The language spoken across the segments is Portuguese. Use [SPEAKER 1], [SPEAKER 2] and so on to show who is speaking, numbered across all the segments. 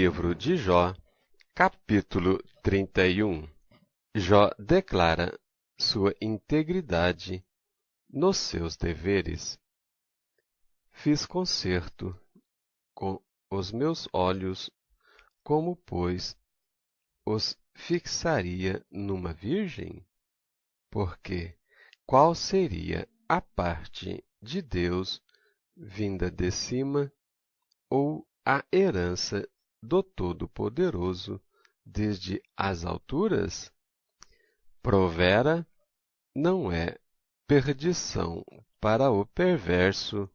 [SPEAKER 1] livro de Jó, capítulo 31. Jó declara sua integridade nos seus deveres. Fiz concerto com os meus olhos, como, pois, os fixaria numa virgem? Porque qual seria a parte de Deus vinda de cima, ou a herança do Todo-Poderoso desde as alturas? Provera não é perdição para o perverso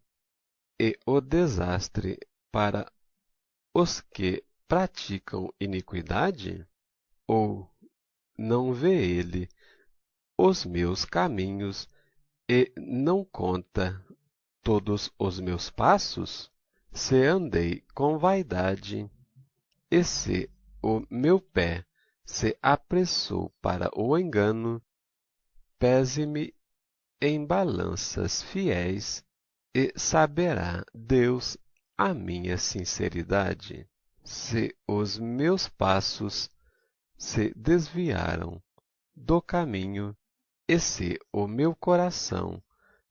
[SPEAKER 1] e o desastre para os que praticam iniquidade? Ou não vê ele os meus caminhos e não conta todos os meus passos? Se andei com vaidade, e se o meu pé se apressou para o engano, pese-me em balanças fiéis, e saberá Deus a minha sinceridade. Se os meus passos se desviaram do caminho, e se o meu coração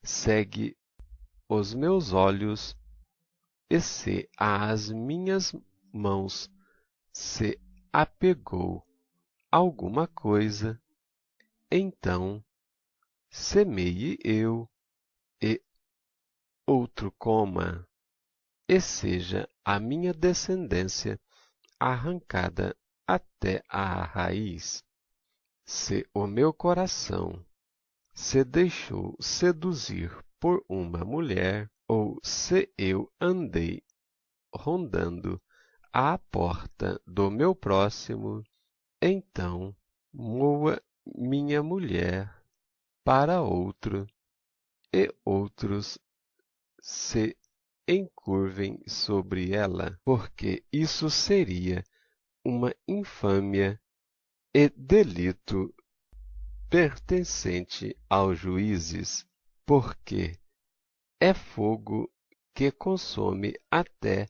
[SPEAKER 1] segue os meus olhos, e se às minhas mãos se apegou alguma coisa, então semeie eu, e outro coma, e seja a minha descendência arrancada até a raiz. Se o meu coração se deixou seduzir por uma mulher, ou se eu andei rondando à porta do meu próximo, então moa minha mulher para outro, e outros se encurvem sobre ela, porque isso seria uma infâmia e delito pertencente aos juízes, porque é fogo que consome até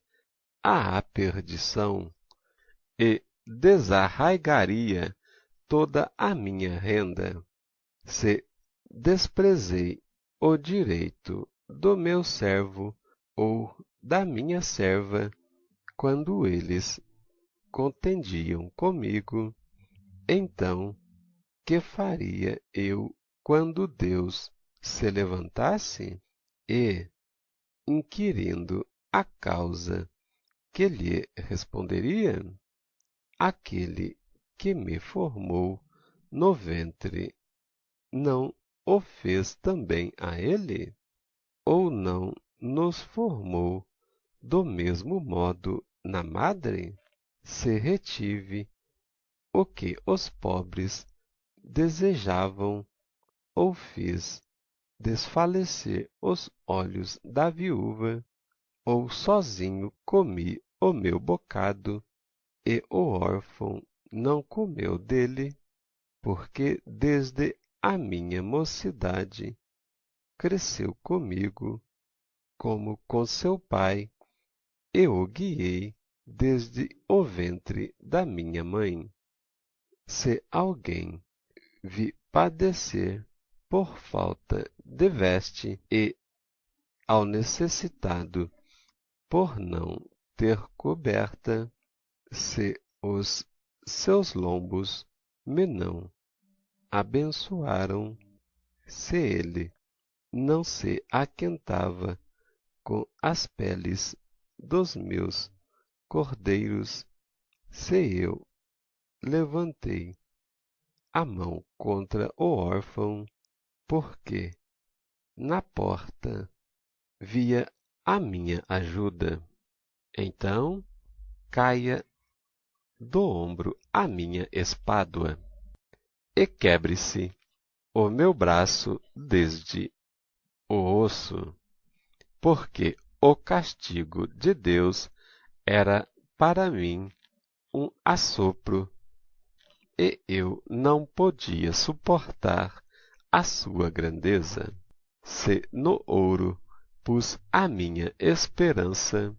[SPEAKER 1] à perdição, e desarraigaria toda a minha renda, se desprezei o direito do meu servo ou da minha serva, quando eles contendiam comigo. Então, que faria eu quando Deus se levantasse? E, inquirindo a causa, que lhe responderia? Aquele que me formou no ventre não o fez também a ele? Ou não nos formou do mesmo modo na madre? Se retive o que os pobres desejavam, ou fiz desfalecer os olhos da viúva, ou sozinho comi o meu bocado, e o órfão não comeu dele, porque desde a minha mocidade cresceu comigo, como com seu pai, e o guiei desde o ventre da minha mãe. Se alguém vi padecer por falta de veste, e ao necessitado por não ter coberta, se os seus lombos me não abençoaram, se ele não se aquentava com as peles dos meus cordeiros, se eu levantei a mão contra o órfão, porque na porta via a minha ajuda, então caia do ombro a minha espádua, e quebre-se o meu braço desde o osso, porque o castigo de Deus era para mim um assopro, e eu não podia suportar a sua grandeza. Se no ouro pus a minha esperança,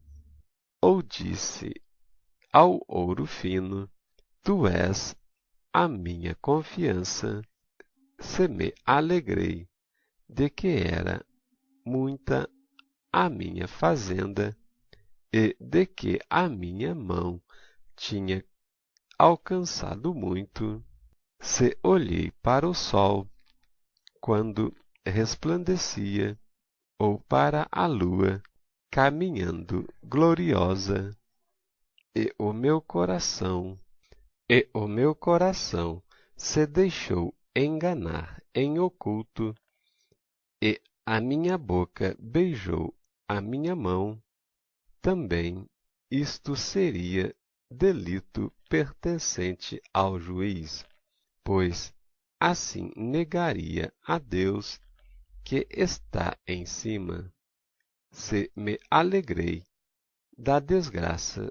[SPEAKER 1] ou disse ao ouro fino, tu és a minha confiança. Se me alegrei de que era muita a minha fazenda e de que a minha mão tinha alcançado muito, se olhei para o sol quando resplandecia, ou para a lua caminhando gloriosa, e o meu coração se deixou enganar em oculto, e a minha boca beijou a minha mão, também isto seria delito pertencente ao juiz, pois assim negaria a Deus que está em cima. Se me alegrei da desgraça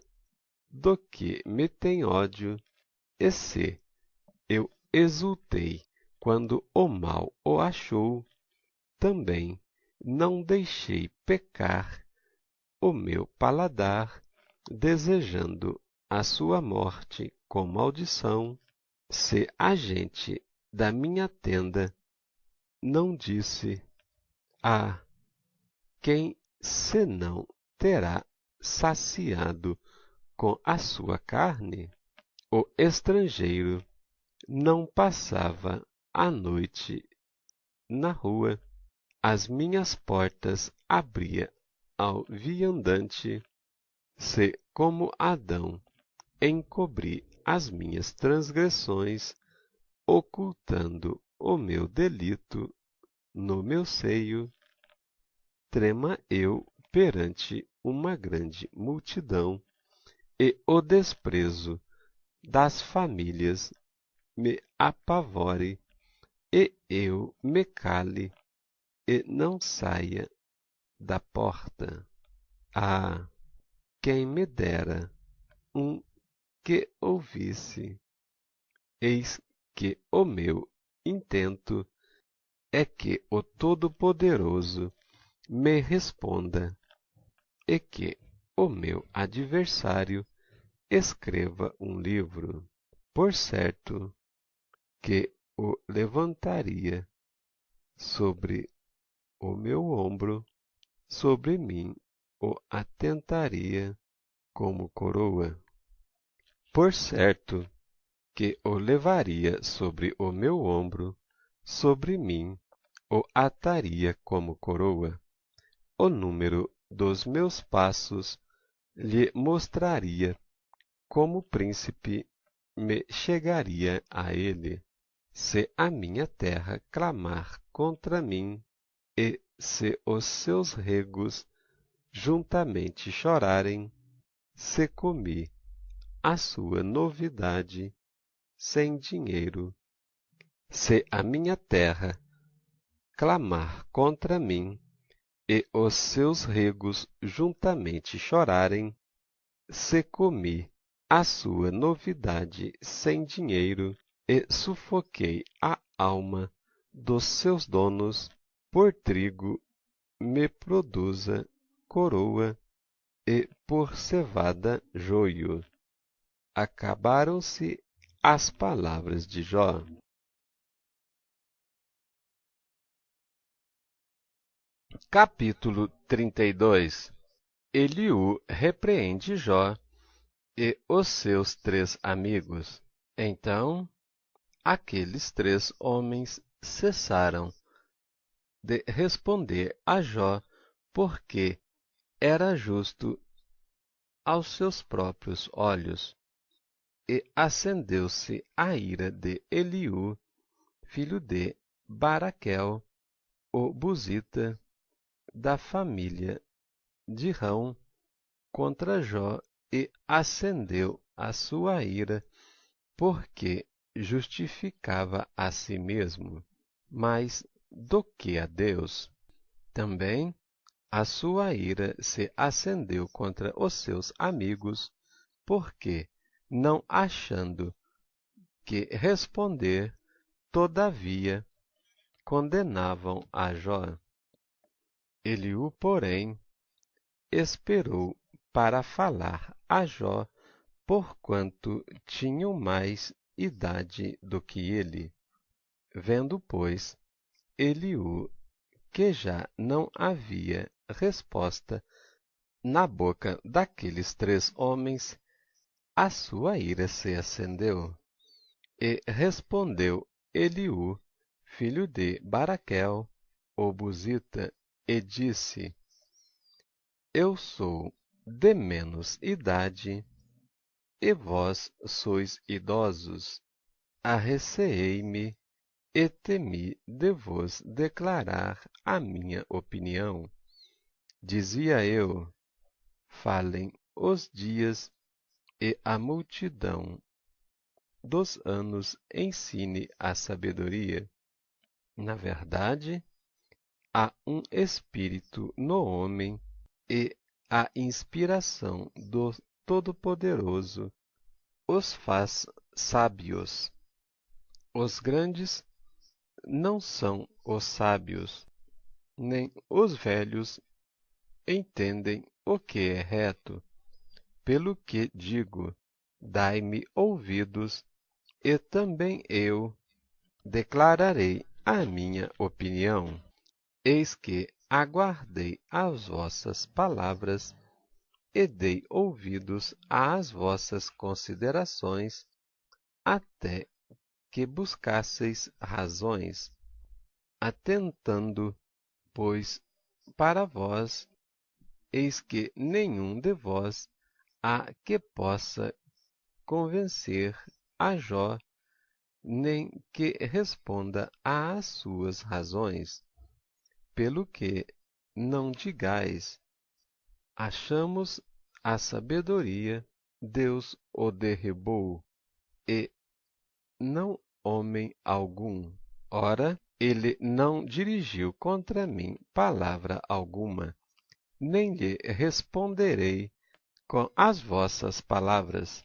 [SPEAKER 1] do que me tem ódio, e se eu exultei quando o mal o achou, também não deixei pecar o meu paladar, desejando a sua morte com maldição. Se a gente da minha tenda não disse: ah, quem senão terá saciado com a sua carne? O estrangeiro não passava a noite na rua, as minhas portas abria ao viandante. Se, como Adão, encobri as minhas transgressões, ocultando o meu delito no meu seio, trema eu perante uma grande multidão, e o desprezo das famílias me apavore, e eu me cale e não saia da porta. Ah, quem me dera que ouvisse. Eis que o meu intento é que o Todo-Poderoso me responda, e que o meu adversário escreva um livro. Por certo que o levantaria sobre o meu ombro, sobre mim o atentaria como coroa. Por certo que o levaria sobre o meu ombro, sobre mim o ataria como coroa. O número dos meus passos lhe mostraria, como príncipe me chegaria a ele. Se a minha terra clamar contra mim, e se os seus regos juntamente chorarem, se comi a sua novidade sem dinheiro. Se a minha terra clamar contra mim, e os seus regos juntamente chorarem, se comi a sua novidade sem dinheiro, e sufoquei a alma dos seus donos, por trigo me produza coroa, e por cevada joio. Acabaram-se as palavras de Jó. Capítulo 32. Eliú repreende Jó e os seus 3 amigos. Então, aqueles 3 homens cessaram de responder a Jó, porque era justo aos seus próprios olhos. E acendeu-se a ira de Eliú, filho de Baraquel, o buzita, da família de Rão, contra Jó, e acendeu a sua ira, porque justificava a si mesmo, mais do que a Deus. Também a sua ira se acendeu contra os seus amigos, porque, não achando que responder, todavia condenavam a Jó. Eliú, porém, esperou para falar a Jó porquanto tinham mais idade do que ele. Vendo, pois, Eliú que já não havia resposta na boca daqueles 3 homens, a sua ira se acendeu. E respondeu Eliú, filho de Baraquel, o buzita, e disse: Eu sou de menos idade, e vós sois idosos. Arreceei-me e temi de vos declarar a minha opinião. Dizia eu: falem os dias, e a multidão dos anos ensine a sabedoria. Na verdade, há um espírito no homem, e a inspiração do Todo-Poderoso os faz sábios. Os grandes não são os sábios, nem os velhos entendem o que é reto. Pelo que digo, dai-me ouvidos, e também eu declararei a minha opinião. Eis que aguardei as vossas palavras e dei ouvidos às vossas considerações, até que buscasseis razões, atentando, pois, para vós, eis que nenhum de vós há que possa convencer a Jó, nem que responda às suas razões. Pelo que não digais: achamos a sabedoria, Deus o derribou, e não homem algum. Ora, ele não dirigiu contra mim palavra alguma, nem lhe responderei com as vossas palavras.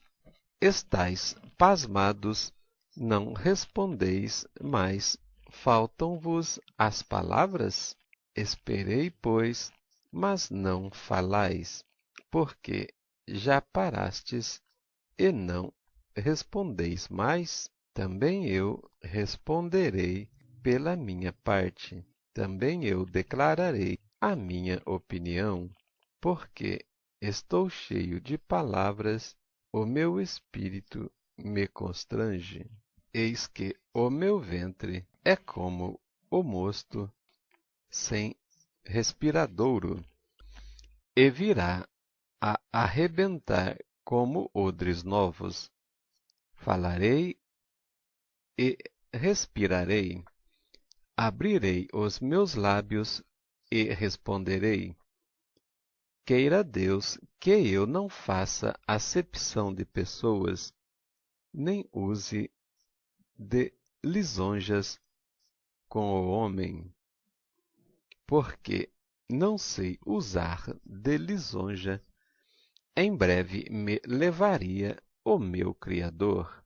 [SPEAKER 1] Estais pasmados, não respondeis, mas faltam-vos as palavras? Esperei, pois, mas não falais, porque já parastes e não respondeis mais? Também eu responderei pela minha parte, também eu declararei a minha opinião, porque estou cheio de palavras, o meu espírito me constrange. Eis que o meu ventre é como o mosto sem respiradouro, e virá a arrebentar como odres novos. Falarei e respirarei, abrirei os meus lábios e responderei. Queira Deus que eu não faça acepção de pessoas, nem use de lisonjas com o homem, porque não sei usar de lisonja, em breve me levaria o meu Criador.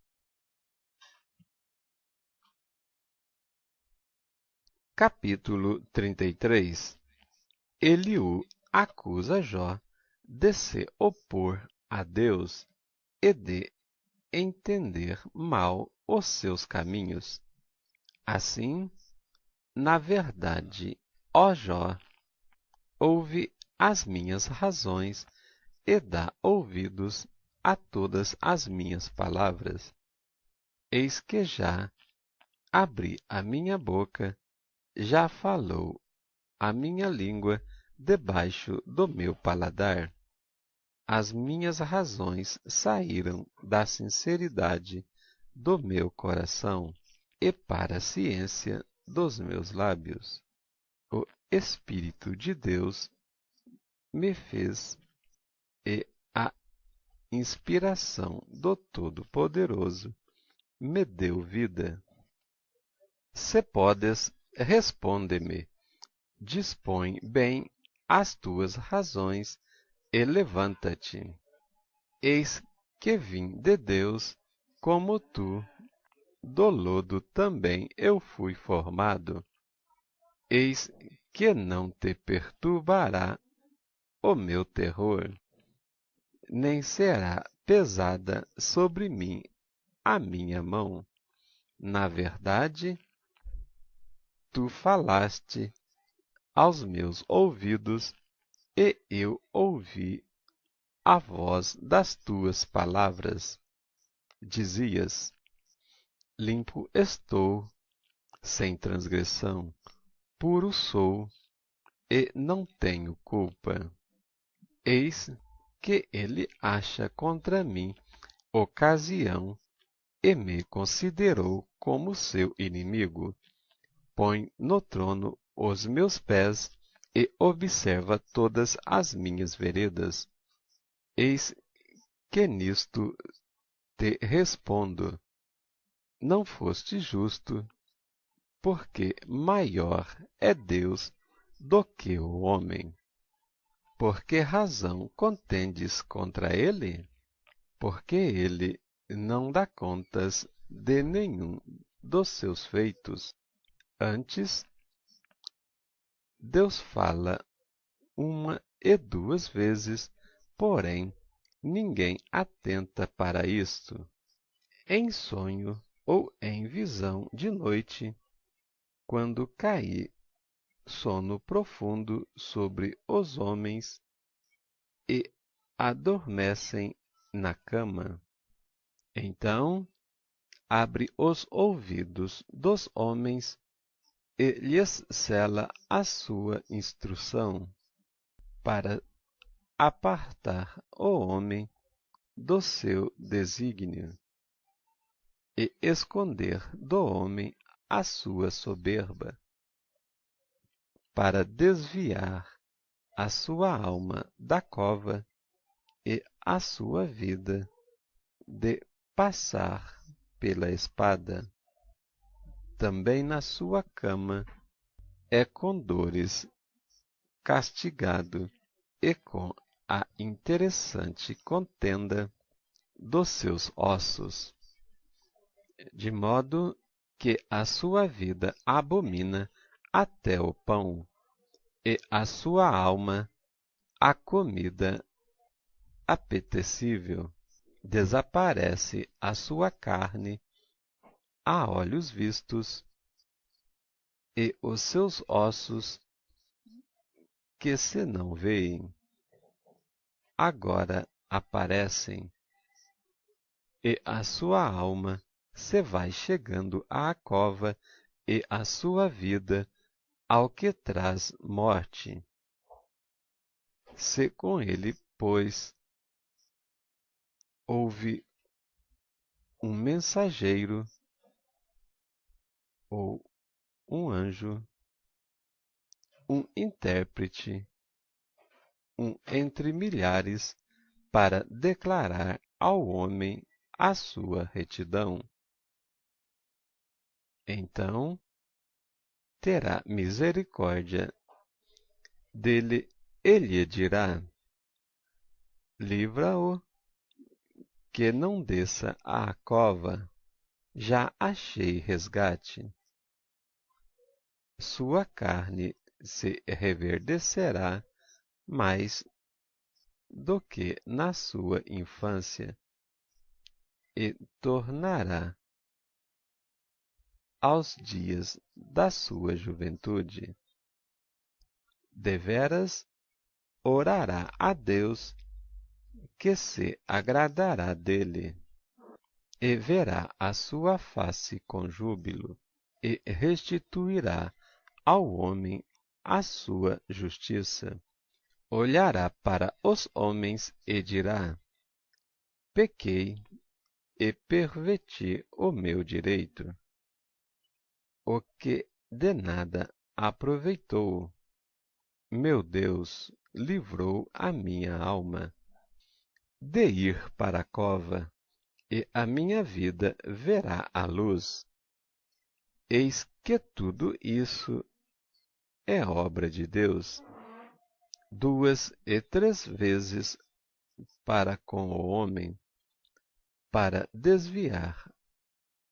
[SPEAKER 1] Capítulo 33. Eliú acusa Jó de se opor a Deus e de entender mal os seus caminhos. Assim, na verdade, ó Jó, ouve as minhas razões e dá ouvidos a todas as minhas palavras. Eis que já abri a minha boca, já falou a minha língua debaixo do meu paladar. As minhas razões saíram da sinceridade do meu coração e para a ciência dos meus lábios. O Espírito de Deus me fez, e a inspiração do Todo-Poderoso me deu vida. Se podes, responde-me, dispõe bem as tuas razões e levanta-te. Eis que vim de Deus, como tu, do lodo também eu fui formado. Eis que não te perturbará o meu terror, nem será pesada sobre mim a minha mão. Na verdade, tu falaste aos meus ouvidos, e eu ouvi a voz das tuas palavras. Dizias: limpo estou, sem transgressão, puro sou, e não tenho culpa. Eis que ele acha contra mim ocasião e me considerou como seu inimigo. Põe no trono os meus pés e observa todas as minhas veredas. Eis que nisto te respondo: não foste justo, porque maior é Deus do que o homem. Por que razão contendes contra ele? Porque ele não dá contas de nenhum dos seus feitos. Antes, Deus fala uma e duas vezes, porém, ninguém atenta para isto. Em sonho ou em visão de noite, quando cair sono profundo sobre os homens e adormecem na cama, então abre os ouvidos dos homens e lhes cela a sua instrução, para apartar o homem do seu desígnio e esconder do homem a sua soberba, para desviar a sua alma da cova e a sua vida de passar pela espada. Também na sua cama é com dores castigado e com a interessante contenda dos seus ossos, de modo que a sua vida abomina até o pão, e a sua alma a comida apetecível. Desaparece a sua carne a olhos vistos, e os seus ossos, que se não veem, agora aparecem, e a sua alma se vai chegando à cova, e a sua vida ao que traz morte. Se com ele, pois, houve um mensageiro ou um anjo, um intérprete, um entre milhares, para declarar ao homem a sua retidão, então terá misericórdia dele e lhe dirá: livra-o, que não desça à cova, já achei resgate. Sua carne se reverdecerá mais do que na sua infância, e tornará aos dias da sua juventude. Deveras orará a Deus, que se agradará dele, e verá a sua face com júbilo, e restituirá ao homem a sua justiça. Olhará para os homens e dirá: pequei e perverti o meu direito, o que de nada aproveitou. Meu Deus livrou a minha alma de ir para a cova, e a minha vida verá a luz. Eis que tudo isso é obra de Deus, 2 e 3 vezes para com o homem, para desviar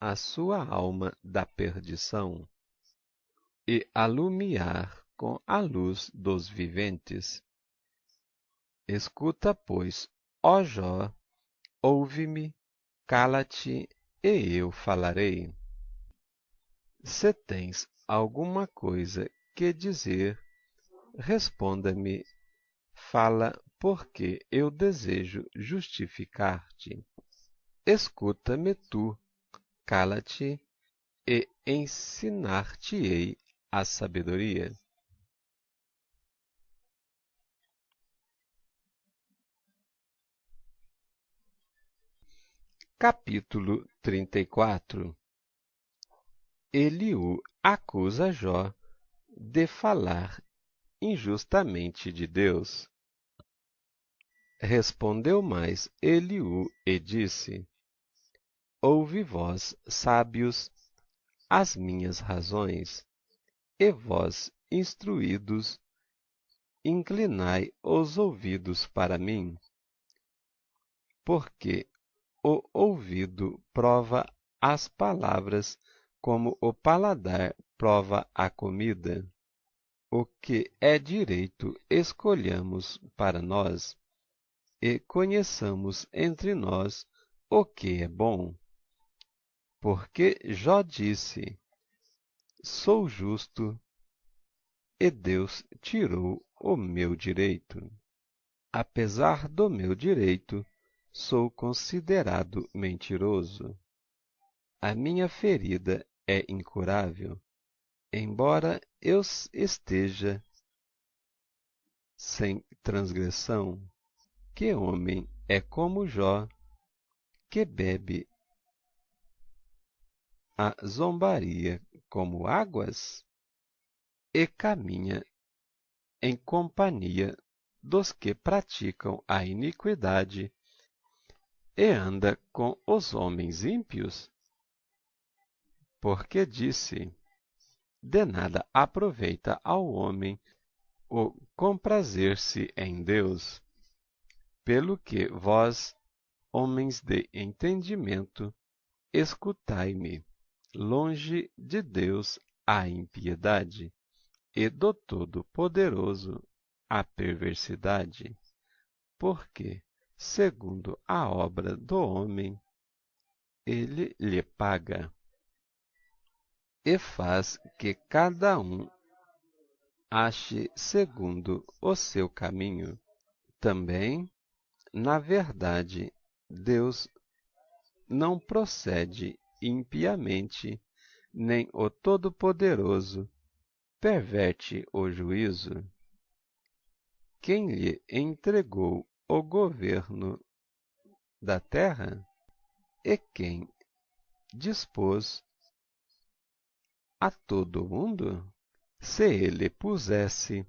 [SPEAKER 1] a sua alma da perdição e alumiar com a luz dos viventes. Escuta, pois, ó Jó, Ouve-me, cala-te, e eu falarei. Se tens alguma coisa que dizer, responda-me, fala, porque eu desejo justificar-te. Escuta-me tu, cala-te, e ensinar-te-ei a sabedoria. Capítulo 34. Eliú acusa Jó de falar injustamente de Deus. Respondeu mais Eliú e disse: Ouve vós, sábios, as minhas razões, e vós, instruídos, inclinai os ouvidos para mim, porque o ouvido prova as palavras como o paladar prova a comida. O que é direito escolhamos para nós, e conheçamos entre nós o que é bom. Porque Jó disse: Sou justo, e Deus tirou o meu direito. Apesar do meu direito, sou considerado mentiroso. A minha ferida é incurável, embora eu esteja sem transgressão. Que homem é como Jó, que bebe a zombaria como águas e caminha em companhia dos que praticam a iniquidade e anda com os homens ímpios? Porque disse: de nada aproveita ao homem o comprazer-se em Deus. Pelo que vós, homens de entendimento, escutai-me, longe de Deus a impiedade, e do Todo-Poderoso a perversidade, porque, segundo a obra do homem, ele lhe paga, e faz que cada um ache segundo o seu caminho. Também, na verdade, Deus não procede impiamente, nem o Todo-Poderoso perverte o juízo. Quem lhe entregou o governo da terra? E quem dispôs a todo mundo? Se ele pusesse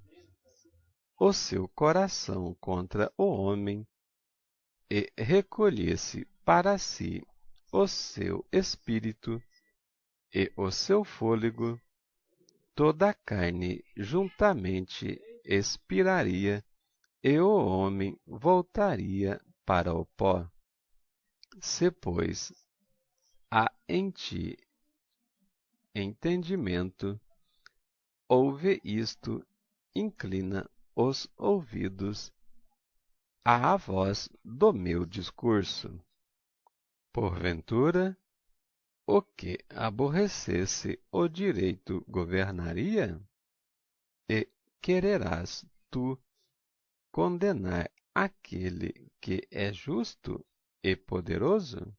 [SPEAKER 1] o seu coração contra o homem e recolhesse para si o seu espírito e o seu fôlego, toda a carne juntamente expiraria, e o homem voltaria para o pó. Se, pois, há em ti entendimento, ouve isto, inclina os ouvidos à voz do meu discurso. Porventura, o que aborrecesse o direito governaria? E quererás tu condenar aquele que é justo e poderoso?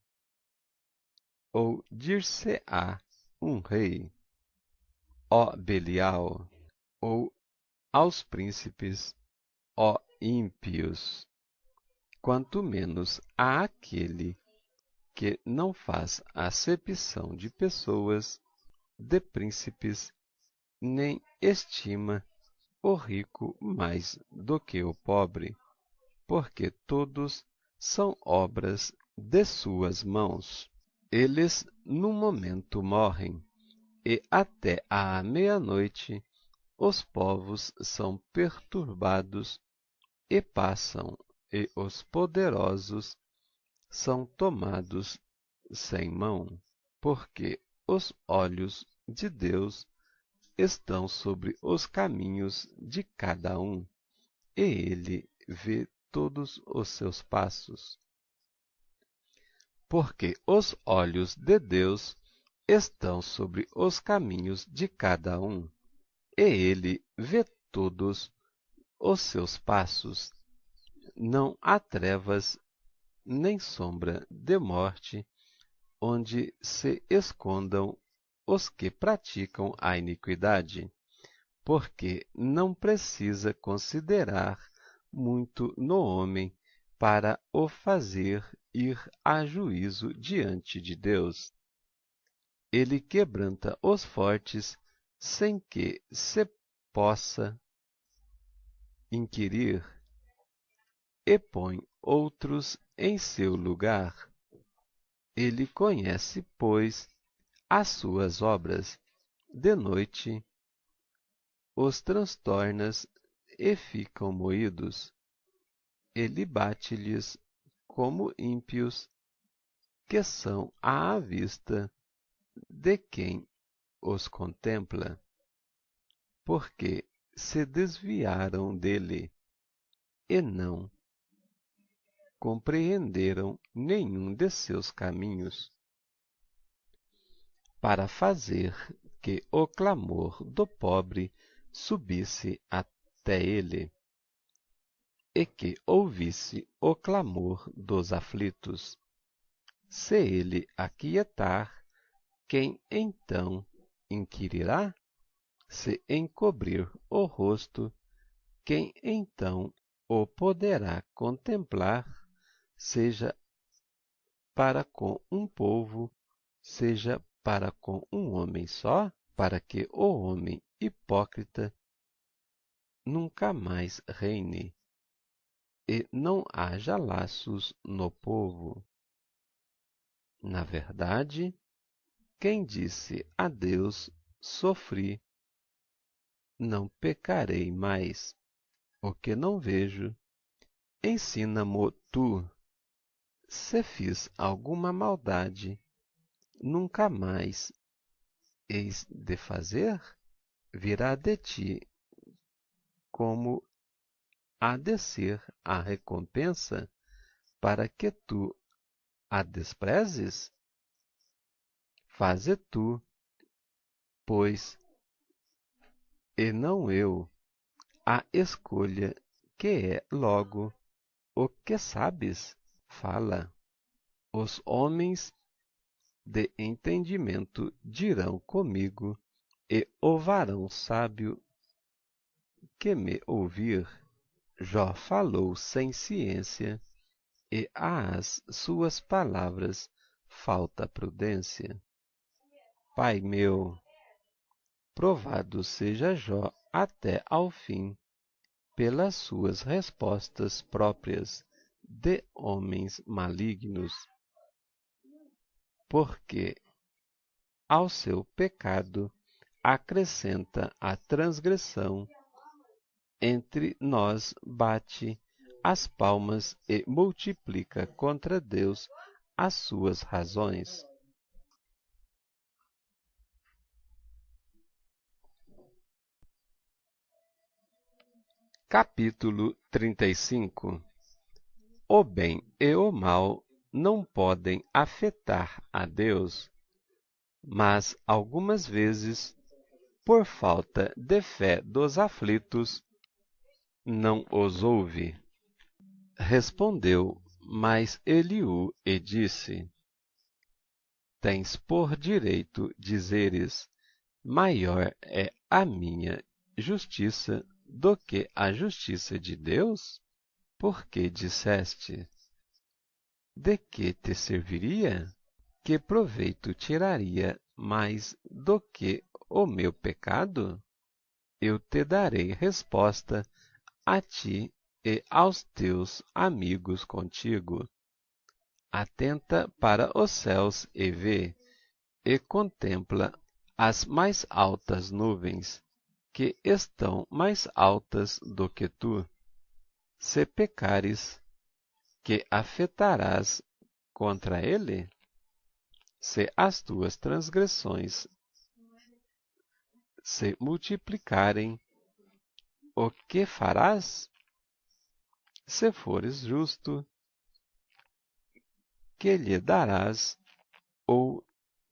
[SPEAKER 1] Ou dir-se-á um rei, ó Belial, ou aos príncipes, ó ímpios, quanto menos a aquele que não faz acepção de pessoas, de príncipes, nem estima o rico mais do que o pobre, porque todos são obras de suas mãos. Eles num momento morrem, e até à meia-noite os povos são perturbados e passam, e os poderosos são tomados sem mão, porque os olhos de Deus estão sobre os caminhos de cada um, e ele vê todos os seus passos. porque os olhos de Deus estão sobre os caminhos de cada um, e ele vê todos os seus passos. Não há trevas nem sombra de morte onde se escondam os que praticam a iniquidade, porque não precisa considerar muito no homem para o fazer ir a juízo diante de Deus. Ele quebranta os fortes sem que se possa inquirir, e põe outros em seu lugar. Ele conhece, pois, as suas obras. De noite os transtornas e ficam moídos. Ele bate-lhes como ímpios, que são à vista de quem os contempla, porque se desviaram dele e não compreenderam nenhum de seus caminhos, para fazer que o clamor do pobre subisse até ele, e que ouvisse o clamor dos aflitos. Se ele aquietar, quem então inquirirá? Se encobrir o rosto, quem então o poderá contemplar? Seja para com um povo, seja para com um homem só, para que o homem hipócrita nunca mais reine, e não haja laços no povo. Na verdade, quem disse a Deus, sofri, não pecarei mais, o que não vejo, ensina-mo tu. Se fiz alguma maldade, nunca mais eis de fazer? Virá de ti como há de ser a recompensa, para que tu a desprezes? Faze tu, pois, e não eu, a escolha, que é logo o que sabes, fala. Os homens de entendimento dirão comigo, e o varão sábio que me ouvir. Jó falou sem ciência, e às suas palavras falta prudência. Pai meu, provado seja Jó até ao fim, pelas suas respostas próprias de homens malignos, porque ao seu pecado acrescenta a transgressão, entre nós bate as palmas e multiplica contra Deus as suas razões. Capítulo 35. O bem e o mal não podem afetar a Deus, mas algumas vezes, por falta de fé dos aflitos, não os ouve. Respondeu mais Eliú e disse: Tens por direito dizeres: maior é a minha justiça do que a justiça de Deus? Porque disseste: de que te serviria? Que proveito tiraria mais do que o meu pecado? Eu te darei resposta a ti e aos teus amigos contigo. Atenta para os céus e vê, e contempla as mais altas nuvens, que estão mais altas do que tu. Se pecares, que afetarás contra ele? Se as tuas transgressões se multiplicarem, o que farás? Se fores justo, que lhe darás, ou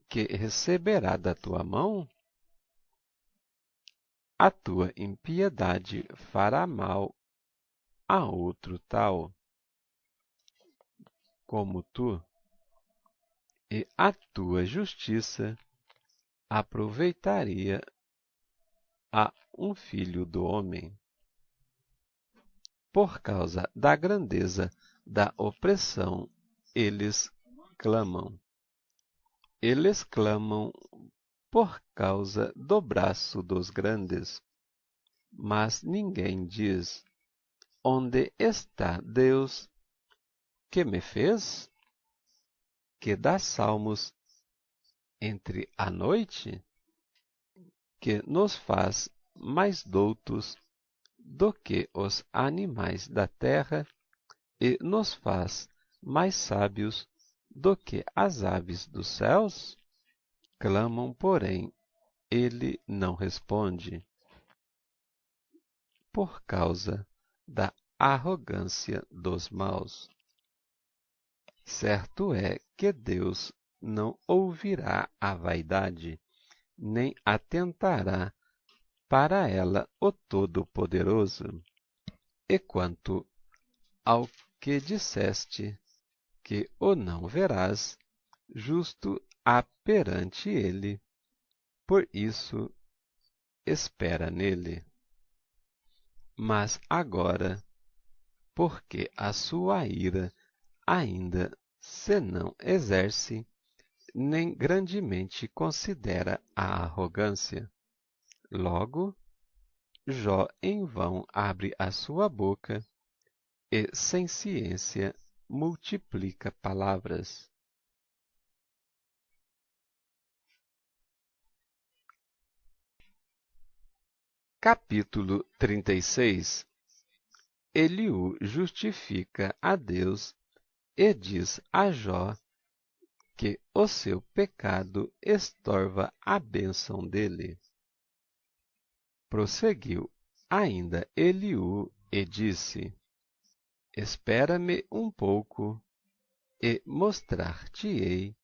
[SPEAKER 1] que receberá da tua mão? A tua impiedade fará mal a outro tal como tu, e a tua justiça aproveitaria a um filho do homem. Por causa da grandeza da opressão, eles clamam. Eles clamam por causa do braço dos grandes. Mas ninguém diz: onde está Deus que me fez? Que dá salmos entre a noite? Que nos faz mais doutos do que os animais da terra e nos faz mais sábios do que as aves dos céus? Clamam, porém, ele não responde, por causa da arrogância dos maus. Certo é que Deus não ouvirá a vaidade, nem atentará para ela o Todo-Poderoso. E quanto ao que disseste que o não verás, justo há perante ele, por isso espera nele. Mas agora, porque a sua ira ainda se não exerce, nem grandemente considera a arrogância. Logo, Jó em vão abre a sua boca e sem ciência multiplica palavras. Capítulo 36. Eliú justifica a Deus e diz a Jó que o seu pecado estorva a bênção dele. Prosseguiu ainda Eliú e disse: espera-me um pouco, e mostrar-te-ei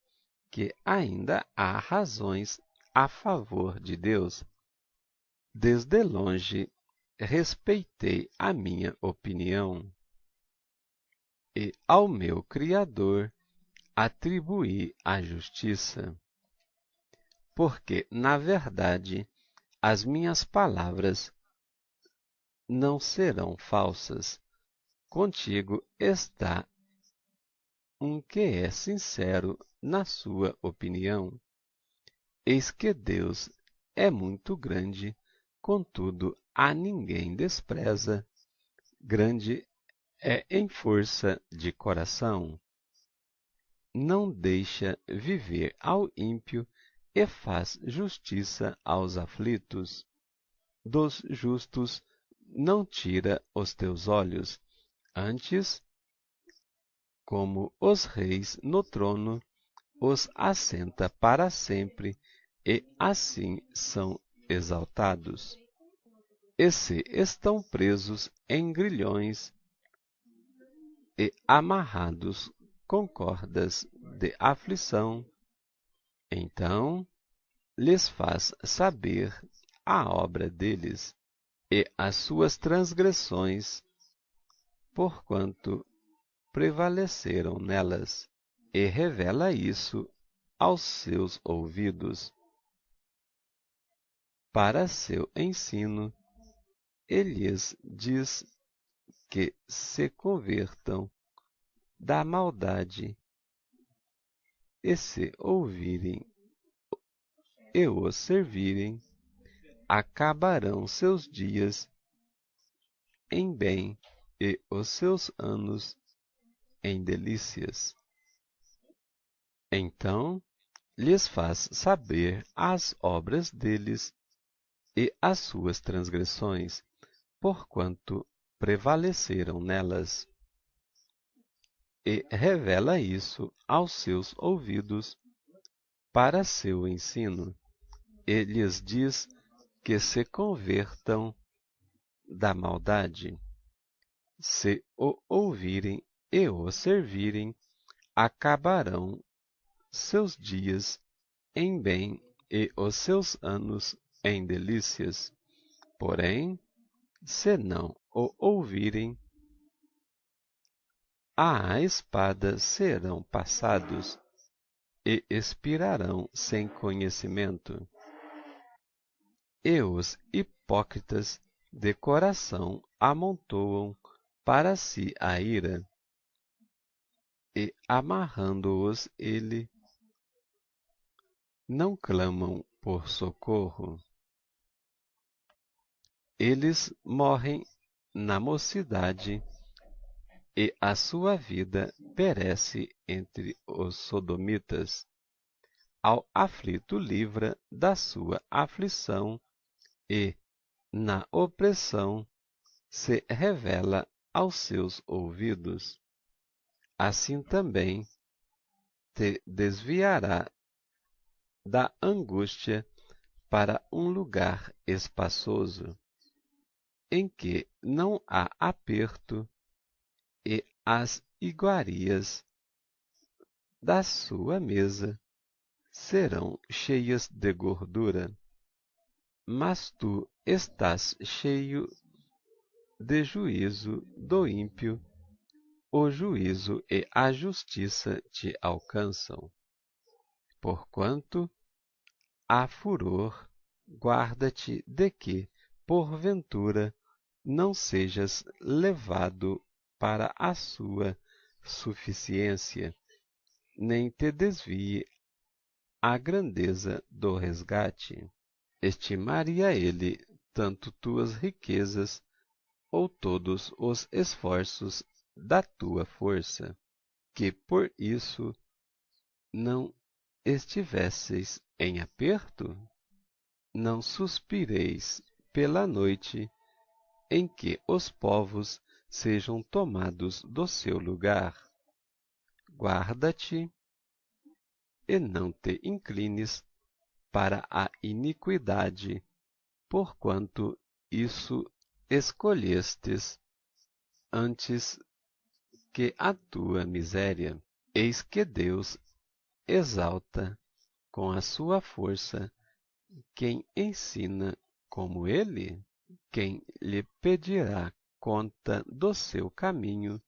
[SPEAKER 1] que ainda há razões a favor de Deus. Desde longe respeitei a minha opinião, e ao meu Criador atribuí a justiça. Porque, na verdade, as minhas palavras não serão falsas. Contigo está um que é sincero na sua opinião. Eis que Deus é muito grande, contudo a ninguém despreza. Grande é em força de coração. Não deixa viver ao ímpio e faz justiça aos aflitos. Dos justos não tira os teus olhos, antes, como os reis no trono, os assenta para sempre, e assim são exaltados. E se estão presos em grilhões e amarrados com cordas de aflição, então lhes faz saber a obra deles e as suas transgressões, porquanto prevaleceram nelas, e revela isso aos seus ouvidos. Para seu ensino, ele lhes diz que se convertam da maldade, e se ouvirem e o servirem, acabarão seus dias em bem e os seus anos em delícias. Então lhes faz saber as obras deles e as suas transgressões, porquanto prevaleceram nelas. E revela isso aos seus ouvidos para seu ensino, e lhes diz que se convertam da maldade. Se o ouvirem e o servirem, acabarão seus dias em bem e os seus anos em delícias. Porém, se não o ouvirem, à espada serão passados e expirarão sem conhecimento. E os hipócritas de coração amontoam para si a ira, e amarrando-os ele, não clamam por socorro. Eles morrem na mocidade, e a sua vida perece entre os sodomitas. Ao aflito livra da sua aflição, e, na opressão, se revela aos seus ouvidos. Assim também te desviará da angústia para um lugar espaçoso, em que não há aperto, e as iguarias da sua mesa serão cheias de gordura. Mas tu estás cheio de juízo do ímpio, o juízo e a justiça te alcançam. Porquanto há furor, guarda-te de que, porventura, não sejas levado para a sua suficiência, nem te desvie a grandeza do resgate. Estimaria ele tanto tuas riquezas, ou todos os esforços da tua força, que por isso não estivesseis em aperto? Não suspireis pela noite, em que os povos sejam tomados do seu lugar. Guarda-te e não te inclines para a iniquidade, porquanto isso escolhestes antes que a tua miséria. Eis que Deus exalta com a sua força quem ensina como ele. Quem lhe pedirá conta do seu caminho,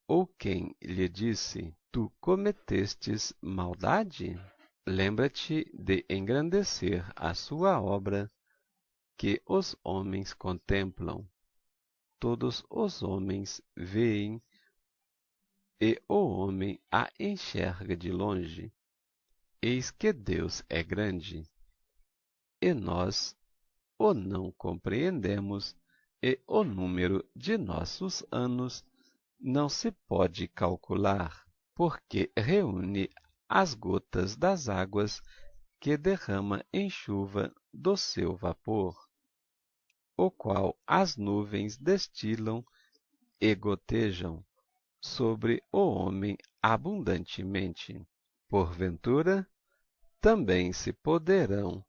[SPEAKER 1] ou quem lhe disse: tu cometestes maldade? Lembra-te de engrandecer a sua obra, que os homens contemplam. Todos os homens veem, e o homem a enxerga de longe. Eis que Deus é grande, e nós o não compreendemos, e o número de nossos anos não se pode calcular, porque reúne as gotas das águas que derrama em chuva do seu vapor, o qual as nuvens destilam e gotejam sobre o homem abundantemente. Porventura, também se poderão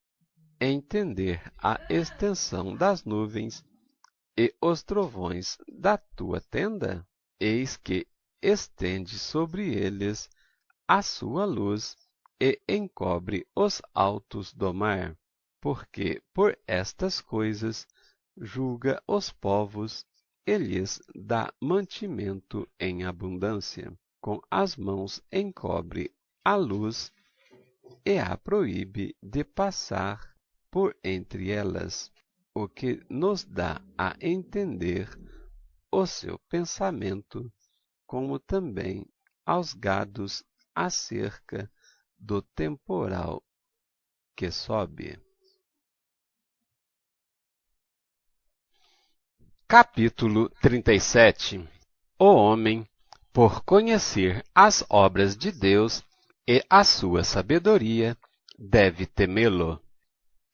[SPEAKER 1] entender a extensão das nuvens e os trovões da tua tenda? Eis que estende sobre eles a sua luz e encobre os altos do mar, porque por estas coisas julga os povos e lhes dá mantimento em abundância. Com as mãos encobre a luz e a proíbe de passar por entre elas, o que nos dá a entender o seu pensamento, como também aos gados acerca do temporal que sobe. Capítulo 37. O homem, por conhecer as obras de Deus e a sua sabedoria, deve temê-lo.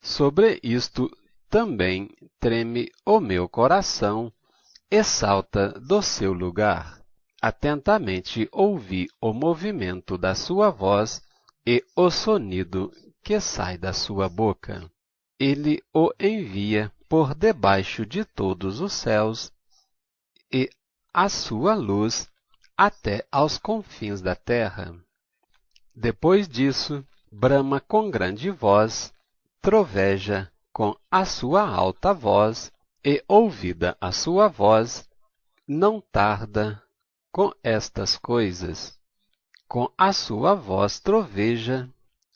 [SPEAKER 1] Sobre isto também treme o meu coração e salta do seu lugar. Atentamente ouvi o movimento da sua voz e o sonido que sai da sua boca. Ele o envia por debaixo de todos os céus, e a sua luz até aos confins da terra. Depois disso, brama com grande voz, troveja com a sua alta voz, e ouvida a sua voz, não tarda com estas coisas. Com a sua voz troveja,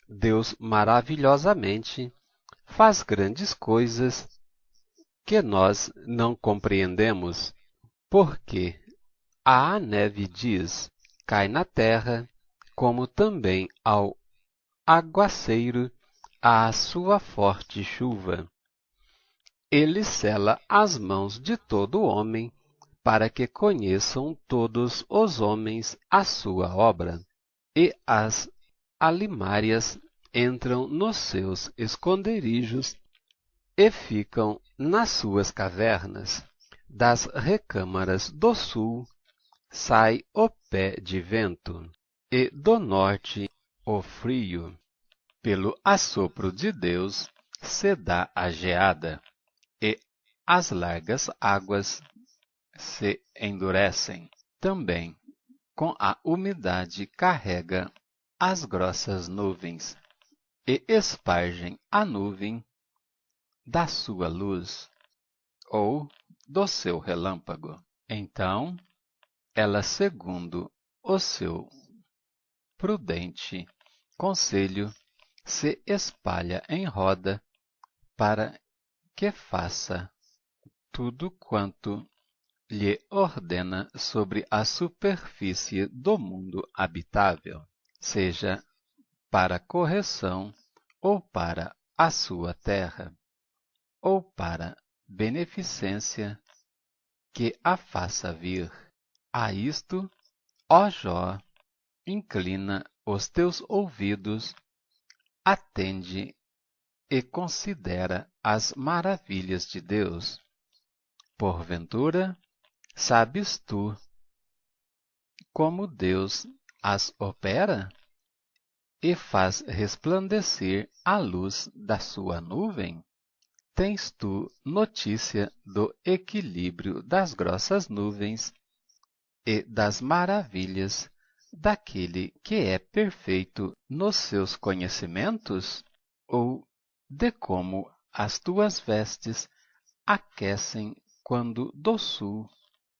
[SPEAKER 1] Deus maravilhosamente faz grandes coisas que nós não compreendemos, porque a neve diz, cai na terra, como também ao aguaceiro a sua forte chuva. Ele sela as mãos de todo homem, para que conheçam todos os homens a sua obra. E as alimárias entram nos seus esconderijos e ficam nas suas cavernas. Das recâmaras do sul sai o pé de vento, e do norte o frio. Pelo assopro de Deus se dá a geada, e as largas águas se endurecem. Também com a umidade carrega as grossas nuvens, e espargem a nuvem da sua luz, ou do seu relâmpago. Então, ela, segundo o seu prudente conselho, se espalha em roda para que faça tudo quanto lhe ordena sobre a superfície do mundo habitável, seja para correção ou para a sua terra, ou para beneficência que a faça vir. A isto, ó Jó, inclina os teus ouvidos, atende e considera as maravilhas de Deus. Porventura, sabes tu como Deus as opera e faz resplandecer a luz da sua nuvem? Tens tu notícia do equilíbrio das grossas nuvens e das maravilhas daquele que é perfeito nos seus conhecimentos? Ou de como as tuas vestes aquecem quando do sul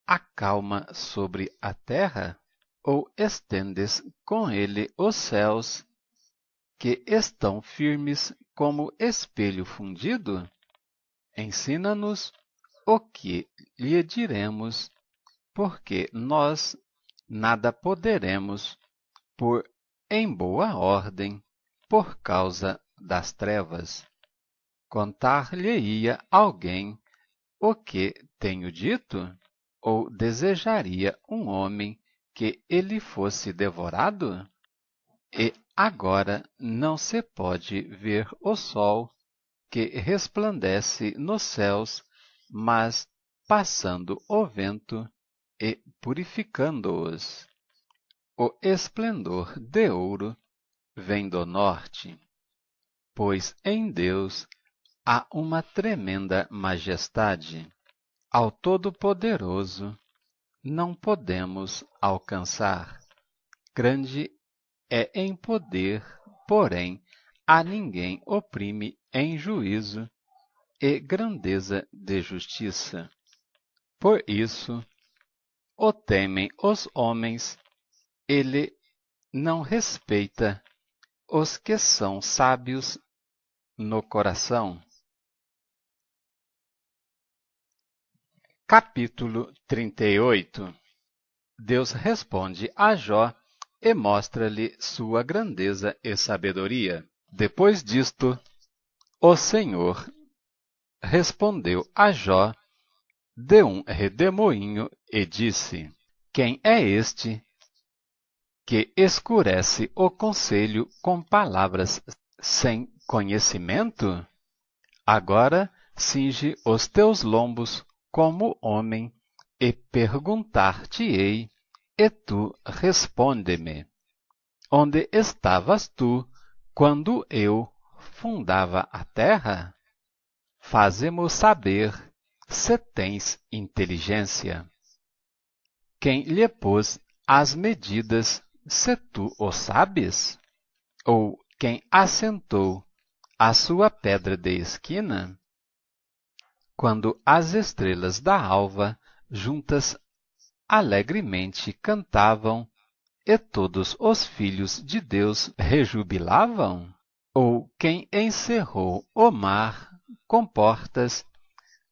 [SPEAKER 1] a calma sobre a terra? Ou estendes com ele os céus, que estão firmes como espelho fundido? Ensina-nos o que lhe diremos, porque nós nada poderemos pôr em boa ordem por causa das trevas. Contar-lhe-ia alguém o que tenho dito? Ou desejaria um homem que ele fosse devorado? E agora não se pode ver o sol que resplandece nos céus, mas passando o vento e purificando-os. O esplendor de ouro vem do norte, pois em Deus há uma tremenda majestade. Ao Todo-Poderoso não podemos alcançar. Grande é em poder, porém a ninguém oprime em juízo e grandeza de justiça. Por isso o temem os homens, ele não respeita os que são sábios no coração. Capítulo 38. Deus responde a Jó e mostra-lhe sua grandeza e sabedoria. Depois disto, o Senhor respondeu a Jó de um redemoinho e disse: Quem é este que escurece o conselho com palavras sem conhecimento? Agora cinge os teus lombos como homem e perguntar-te-ei, e tu responde-me. Onde estavas tu quando eu fundava a terra? Faze-mo saber se tens inteligência. Quem lhe pôs as medidas, se tu o sabes? Ou quem assentou a sua pedra de esquina? Quando as estrelas da alva juntas alegremente cantavam e todos os filhos de Deus rejubilavam? Ou quem encerrou o mar com portas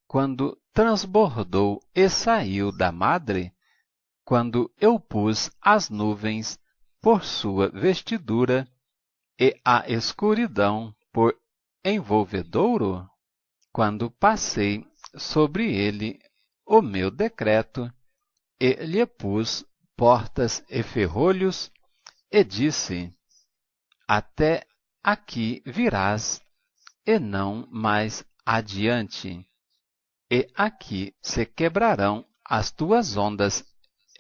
[SPEAKER 1] quando transbordou e saiu da madre? Quando eu pus as nuvens por sua vestidura e a escuridão por envolvedouro? Quando passei sobre ele o meu decreto e lhe pus portas e ferrolhos e disse: até aqui virás e não mais adiante, e aqui se quebrarão as tuas ondas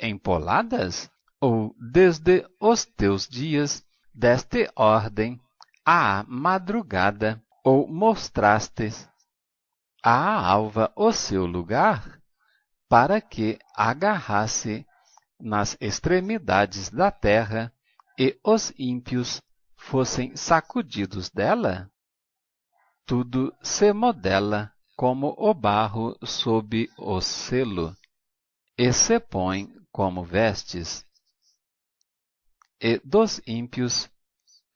[SPEAKER 1] empoladas? Ou desde os teus dias deste ordem à madrugada, ou mostrastes à alva o seu lugar, para que agarrasse nas extremidades da terra e os ímpios fossem sacudidos dela? Tudo se modela como o barro sob o selo, e se põe como vestes, e dos ímpios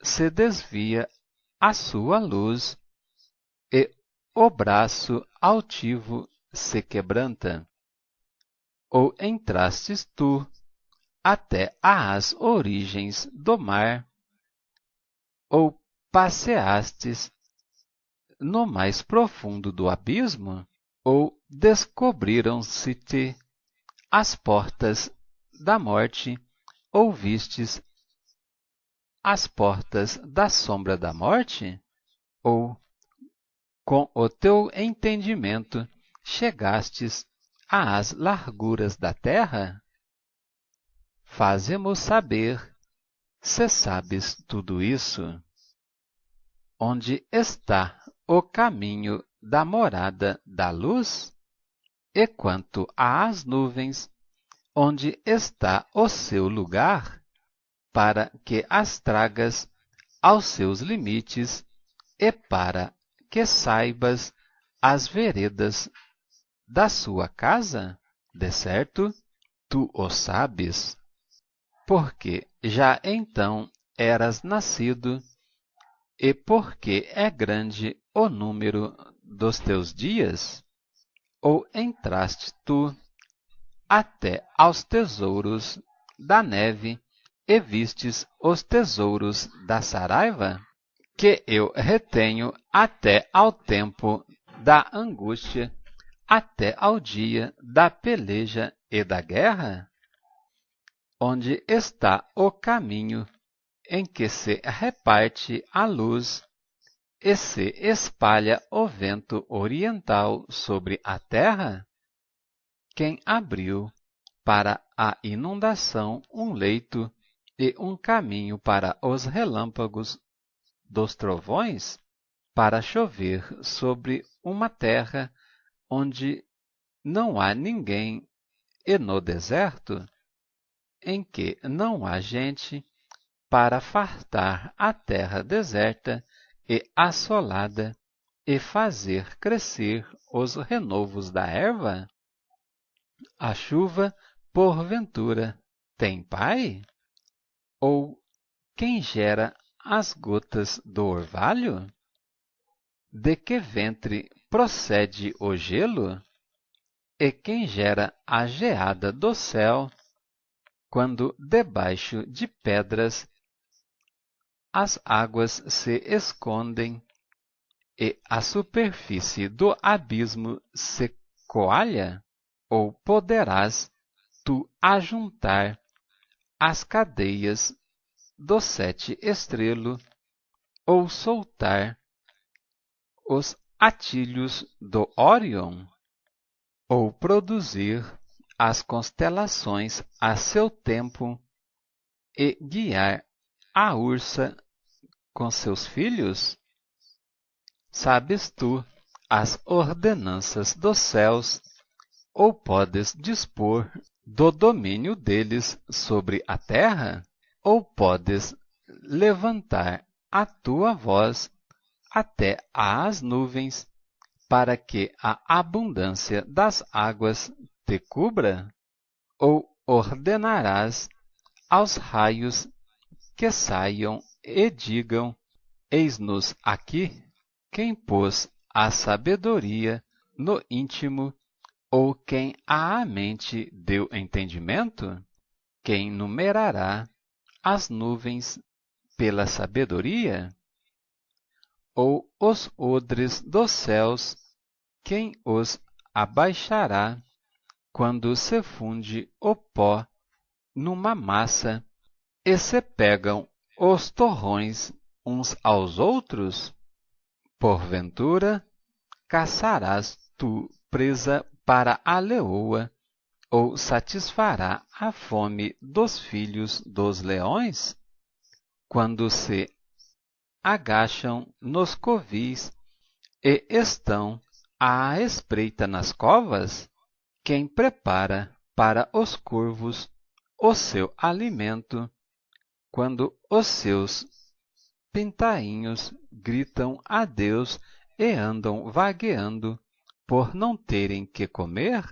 [SPEAKER 1] se desvia a sua luz, e o braço altivo se quebranta. Ou entrastes tu até às origens do mar, ou passeastes no mais profundo do abismo? Ou descobriram-se-te as portas da morte, ou vistes as portas da sombra da morte? Ou, com o teu entendimento, chegastes às larguras da terra? Faze-mo saber, se sabes tudo isso. Onde está o caminho da morada da luz? E quanto às nuvens, onde está o seu lugar, para que as tragas aos seus limites e para que saibas as veredas da sua casa? De certo, tu o sabes, porque já então eras nascido, e porque é grande o número dos teus dias? Ou entraste tu até aos tesouros da neve, e vistes os tesouros da saraiva? Que eu retenho até ao tempo da angústia, até ao dia da peleja e da guerra? Onde está o caminho em que se reparte a luz e se espalha o vento oriental sobre a terra? Quem abriu para a inundação um leito e um caminho para os relâmpagos dos trovões, para chover sobre uma terra onde não há ninguém, e no deserto, em que não há gente, para fartar a terra deserta e assolada, e fazer crescer os renovos da erva? A chuva, porventura, tem pai? Ou quem gera as gotas do orvalho? De que ventre procede o gelo? E quem gera a geada do céu, quando debaixo de pedras as águas se escondem e a superfície do abismo se coalha? Ou poderás tu ajuntar as cadeias do sete estrelo, ou soltar os atilhos do Órion? Ou produzir as constelações a seu tempo e guiar a ursa com seus filhos? Sabes tu as ordenanças dos céus, ou podes dispor do domínio deles sobre a terra? Ou podes levantar a tua voz até às nuvens, para que a abundância das águas te cubra? Ou ordenarás aos raios que saiam e digam: eis-nos aqui? Quem pôs a sabedoria no íntimo, ou quem à mente deu entendimento? Quem numerará as nuvens pela sabedoria? Ou os odres dos céus, quem os abaixará quando se funde o pó numa massa e se pegam os torrões uns aos outros? Porventura, caçarás tu presa para a leoa, ou satisfará a fome dos filhos dos leões? Quando se agacham nos covis e estão à espreita nas covas? Quem prepara para os corvos o seu alimento, quando os seus pintainhos gritam a Deus e andam vagueando por não terem que comer?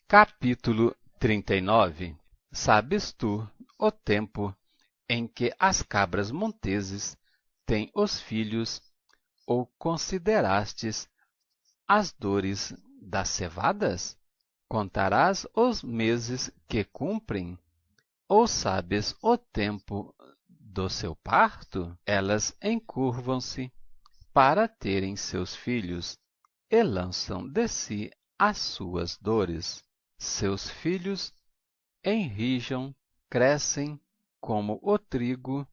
[SPEAKER 1] Capítulo 39. Sabes tu o tempo em que as cabras monteses têm os filhos, ou considerastes as dores das cevadas? Contarás os meses que cumprem? Ou sabes o tempo do seu parto? Elas encurvam-se para terem seus filhos e lançam de si as suas dores. Seus filhos enrijam, crescem como o trigo,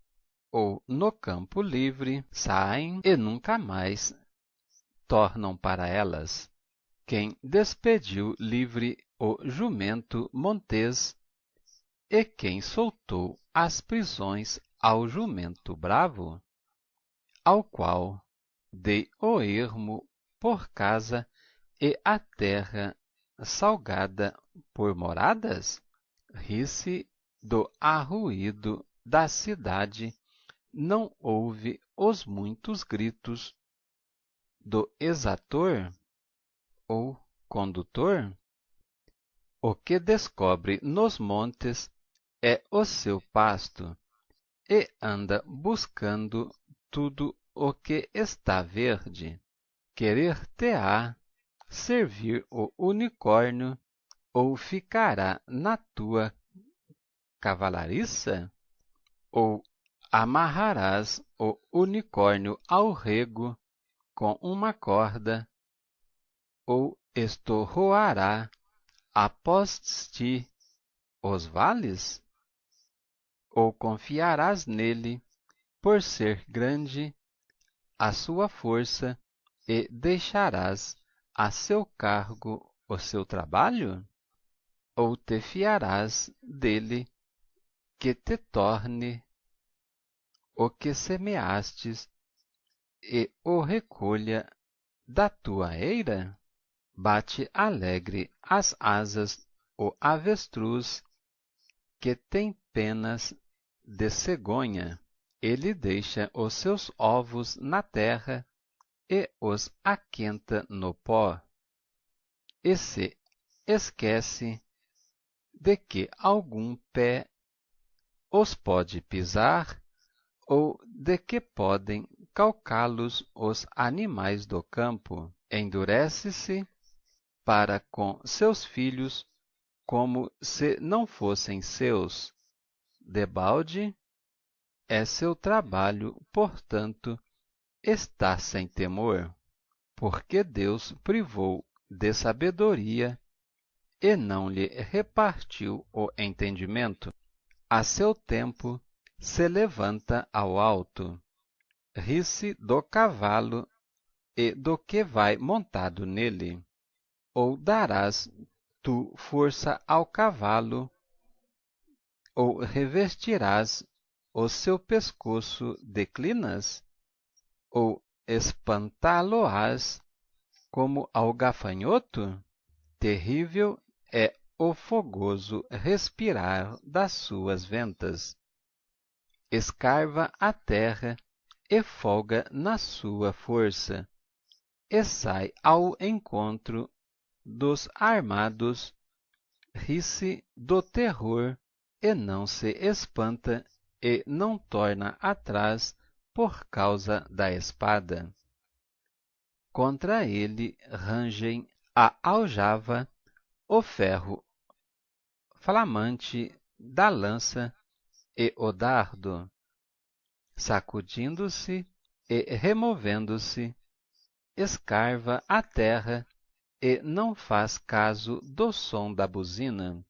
[SPEAKER 1] ou no campo livre saem e nunca mais tornam para elas. Quem despediu livre o jumento montês, e quem soltou as prisões ao jumento bravo? Ao qual dei o ermo por casa e a terra salgada por moradas? Ri-se do arruído da cidade, não ouve os muitos gritos do exator ou condutor? O que descobre nos montes é o seu pasto, e anda buscando tudo o que está verde. Querer-te-á servir o unicórnio, ou ficará na tua cavalariça? Ou amarrarás o unicórnio ao rego com uma corda, ou estorroará após ti os vales? Ou confiarás nele, por ser grande a sua força, e deixarás a seu cargo o seu trabalho? Ou te fiarás dele, que te torne o que semeastes e o recolha da tua eira? Bate alegre as asas o avestruz, que tem penas de cegonha. Ele deixa os seus ovos na terra e os aquenta no pó, e se esquece de que algum pé os pode pisar, ou de que podem calcá-los os animais do campo. Endurece-se para com seus filhos, como se não fossem seus. Debalde é seu trabalho, portanto, está sem temor, porque Deus privou de sabedoria e não lhe repartiu o entendimento. A seu tempo se levanta ao alto, ri-se do cavalo e do que vai montado nele. Ou darás tu força ao cavalo, ou revestirás o seu pescoço de crinas? Ou espantá-lo-ás como ao gafanhoto? Terrível é o fogoso respirar das suas ventas. Escarva a terra e folga na sua força, e sai ao encontro dos armados, ri-se do terror e não se espanta e não torna atrás por causa da espada. Contra ele rangem a aljava, o ferro flamante da lança e o dardo. Sacudindo-se e removendo-se, escarva a terra e não faz caso do som da buzina.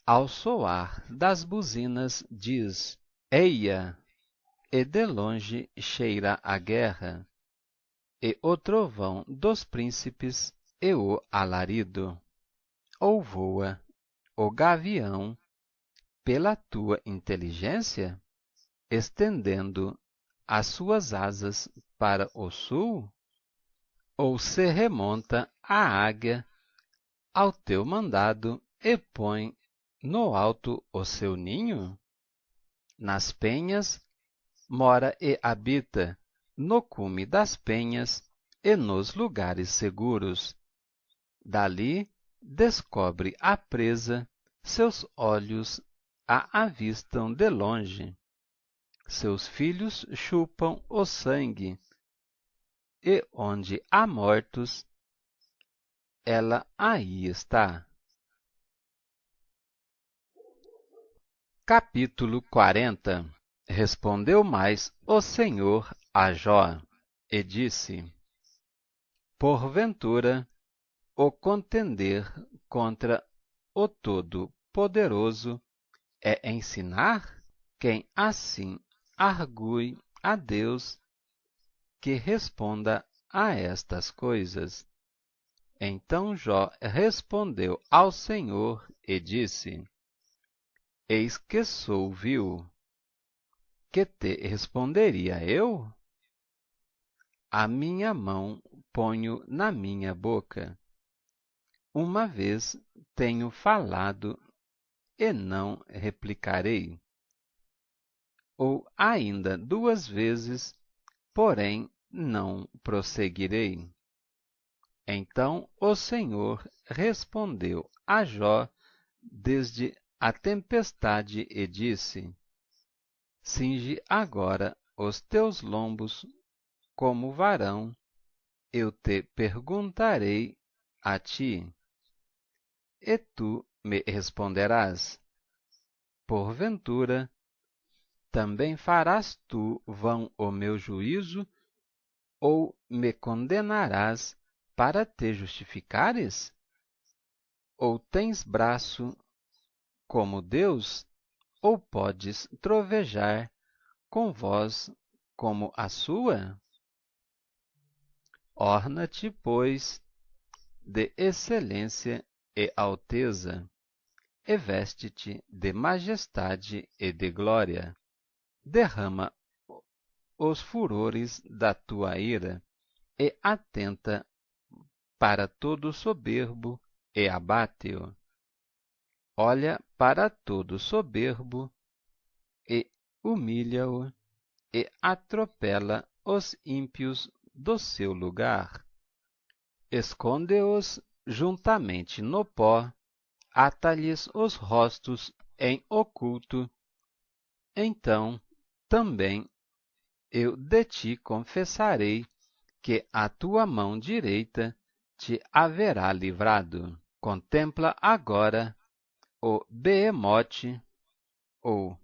[SPEAKER 1] Ao soar das buzinas diz: Eia! E de longe cheira a guerra, e o trovão dos príncipes e o alarido. Ou voa o gavião pela tua inteligência, estendendo as suas asas para o sul? Ou se remonta a águia ao teu mandado e põe no alto o seu ninho? Nas penhas mora e habita, no cume das penhas e nos lugares seguros. Dali descobre a presa, seus olhos a avistam de longe. Seus filhos chupam o sangue, e onde há mortos, ela aí está. Capítulo 40. Respondeu mais o Senhor a Jó, e disse: Porventura, o contender contra o Todo-Poderoso é ensinar? Quem assim argue a Deus, que responda a estas coisas. Então Jó respondeu ao Senhor e disse: Eis que sou vil. Que te responderia eu? A minha mão ponho na minha boca. Uma vez tenho falado e não replicarei. Ou ainda 2 vezes, porém não prosseguirei. Então o Senhor respondeu a Jó desde a tempestade e disse: Cinge agora os teus lombos como varão, eu te perguntarei a ti, e tu me responderás. Porventura, também farás tu vão o meu juízo, ou me condenarás para te justificares? Ou tens braço como Deus, ou podes trovejar com voz como a sua? Orna-te, pois, de excelência e alteza, e veste-te de majestade e de glória. Derrama os furores da tua ira, e atenta para todo soberbo, e abate-o. Olha para todo soberbo, e humilha-o, e atropela os ímpios do seu lugar. Esconde-os juntamente no pó, ata-lhes os rostos em oculto. Então também eu de ti confessarei que a tua mão direita te haverá livrado. Contempla agora o behemote, ou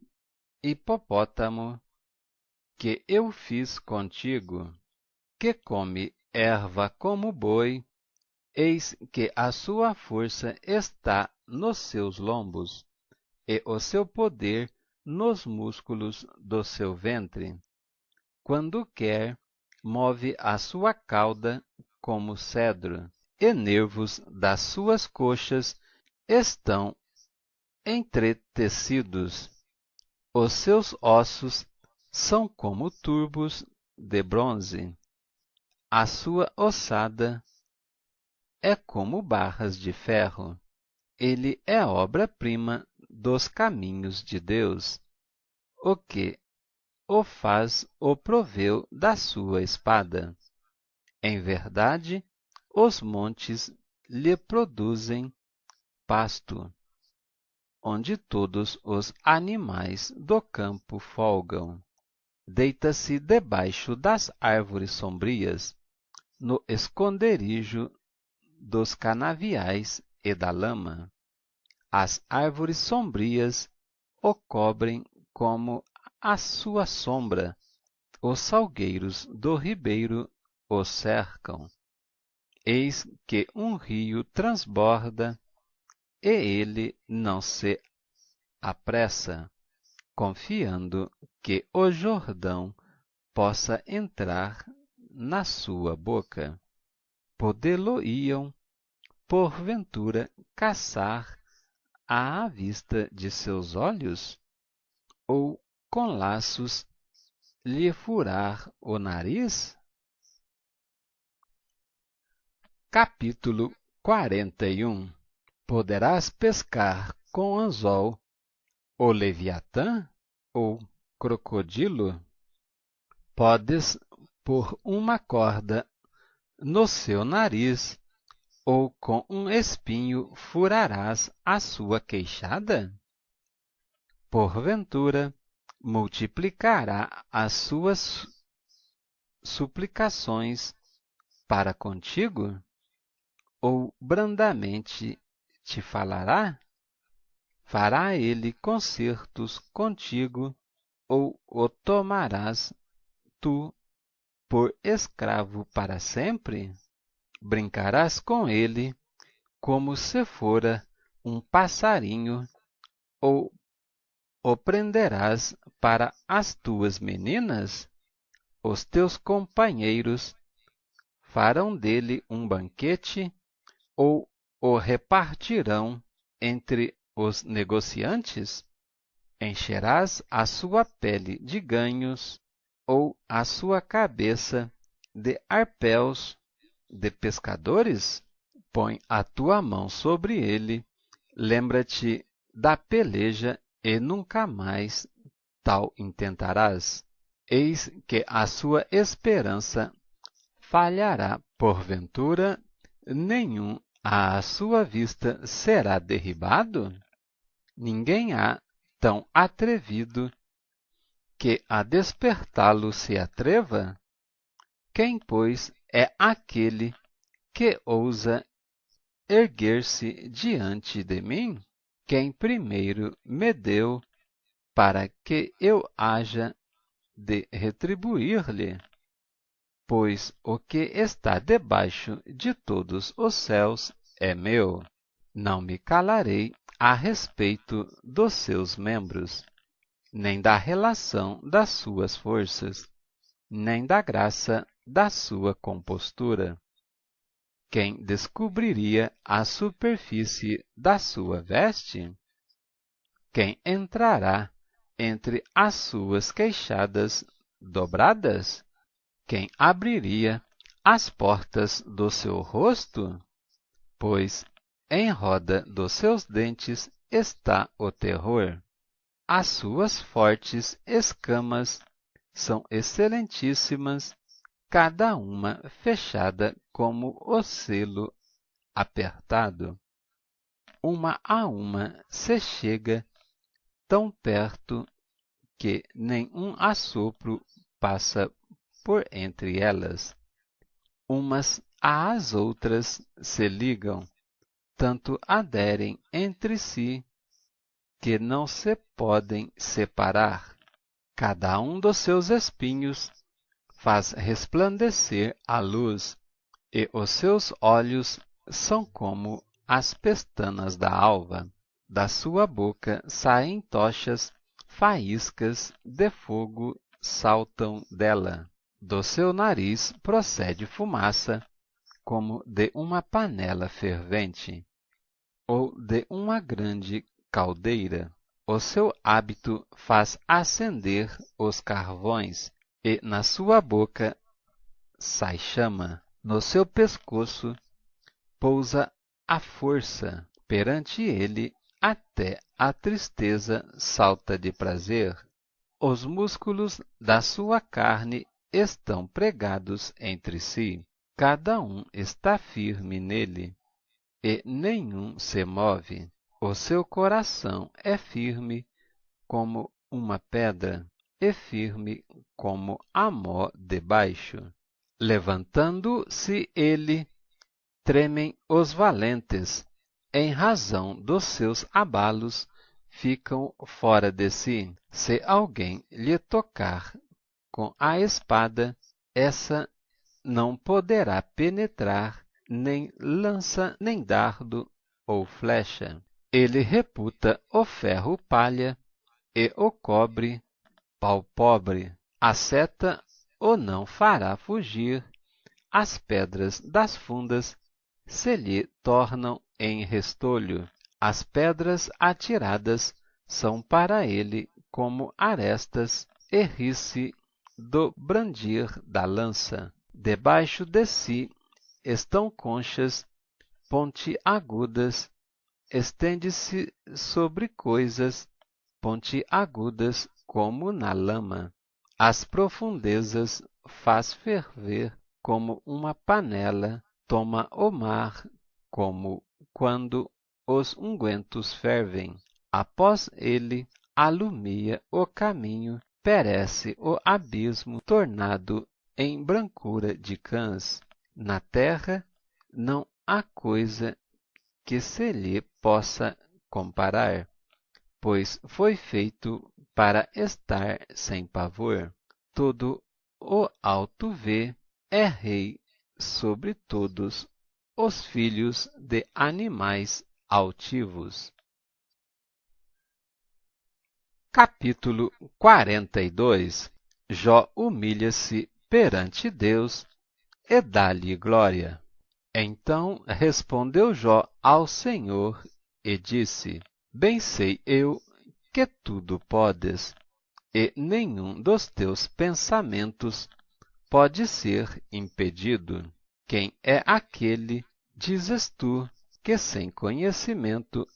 [SPEAKER 1] hipopótamo, que eu fiz contigo, que come erva como boi, eis que a sua força está nos seus lombos, e o seu poder nos músculos do seu ventre. Quando quer, move a sua cauda como cedro, e nervos das suas coxas estão entretecidos. Os seus ossos são como turbos de bronze. A sua ossada é como barras de ferro. Ele é obra-prima dos caminhos de Deus. O que o faz o proveu da sua espada. Em verdade, os montes lhe produzem pasto, onde todos os animais do campo folgam. Deita-se debaixo das árvores sombrias, no esconderijo dos canaviais e da lama. As árvores sombrias o cobrem como a sua sombra, os salgueiros do ribeiro o cercam. Eis que um rio transborda, e ele não se apressa, confiando que o Jordão possa entrar na sua boca. Podê-lo-iam, porventura, caçar à vista de seus olhos? Ou com laços lhe furar o nariz? Capítulo 41. Poderás pescar com anzol o leviatã ou crocodilo? Podes pôr uma corda no seu nariz, ou com um espinho furarás a sua queixada? Porventura, multiplicará as suas suplicações para contigo? Ou brandamente te falará? Fará ele concertos contigo, ou o tomarás tu por escravo para sempre? Brincarás com ele como se fora um passarinho, ou o prenderás para as tuas meninas? Os teus companheiros farão dele um banquete, ou o repartirão entre os negociantes? Encherás a sua pele de ganhos, ou a sua cabeça de arpéus de pescadores? Põe a tua mão sobre ele, lembra-te da peleja e nunca mais tal intentarás. Eis que a sua esperança falhará porventura, nenhum à sua vista será derribado? Ninguém há tão atrevido que a despertá-lo se atreva? Quem, pois, é aquele que ousa erguer-se diante de mim? Quem primeiro me deu para que eu haja de retribuir-lhe? Pois o que está debaixo de todos os céus é meu. Não me calarei a respeito dos seus membros, nem da relação das suas forças, nem da graça da sua compostura. Quem descobriria a superfície da sua veste? Quem entrará entre as suas queixadas dobradas? Quem abriria as portas do seu rosto? Pois em roda dos seus dentes está o terror. As suas fortes escamas são excelentíssimas, cada uma fechada como o selo apertado. Uma a uma se chega tão perto que nenhum assopro passa por entre elas. Umas às outras se ligam, tanto aderem entre si que não se podem separar. Cada um dos seus espinhos faz resplandecer a luz, e os seus olhos são como as pestanas da alva. Da sua boca saem tochas, faíscas de fogo saltam dela. Do seu nariz procede fumaça, como de uma panela fervente, ou de uma grande caldeira. O seu hábito faz acender os carvões, e na sua boca sai chama. No seu pescoço pousa a força, perante ele até a tristeza salta de prazer. Os músculos da sua carne estão pregados entre si, cada um está firme nele, e nenhum se move. O seu coração é firme como uma pedra, e firme como a mó de baixo. Levantando-se ele, tremem os valentes, em razão dos seus abalos, ficam fora de si. Se alguém lhe tocar com a espada, essa não poderá penetrar nem lança, nem dardo ou flecha. Ele reputa o ferro palha e o cobre pau pobre. A seta o não fará fugir, as pedras das fundas se lhe tornam em restolho. As pedras atiradas são para ele como arestas, e ri-se do brandir da lança. Debaixo de si estão conchas pontiagudas, estende-se sobre coisas pontiagudas como na lama. As profundezas faz ferver como uma panela, toma o mar como quando os ungüentos fervem. Após ele, alumia o caminho, perece o abismo, tornado em brancura de cãs. Na terra não há coisa que se lhe possa comparar, pois foi feito para estar sem pavor. Todo o alto vê, é rei sobre todos os filhos de animais altivos. Capítulo 42. Jó humilha-se perante Deus e dá-lhe glória. Então respondeu Jó ao Senhor e disse: Bem sei eu que tudo podes, e nenhum dos teus pensamentos pode ser impedido. Quem é aquele, dizes tu, que sem conhecimento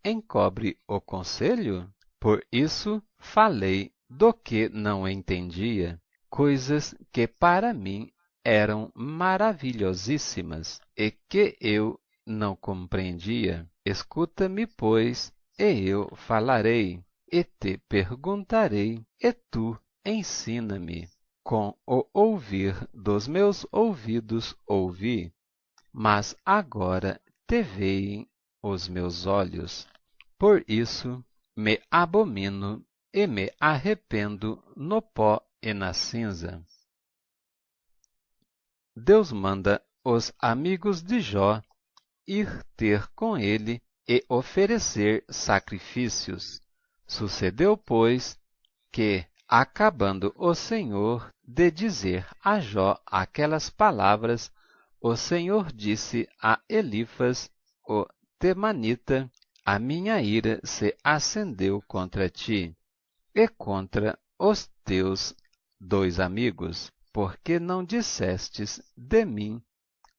[SPEAKER 1] encobre o conselho? Por isso falei do que não entendia, coisas que para mim eram maravilhosíssimas e que eu não compreendia. Escuta-me, pois, e eu falarei, e te perguntarei, e tu ensina-me. Com o ouvir dos meus ouvidos ouvi, mas agora te veem os meus olhos. Por isso me abomino e me arrependo no pó e na cinza. Deus manda os amigos de Jó ir ter com ele e oferecer sacrifícios. Sucedeu, pois, que, acabando o Senhor de dizer a Jó aquelas palavras, o Senhor disse a Elifas, o temanita: A minha ira se acendeu contra ti e contra os teus dois amigos, porque não dissestes de mim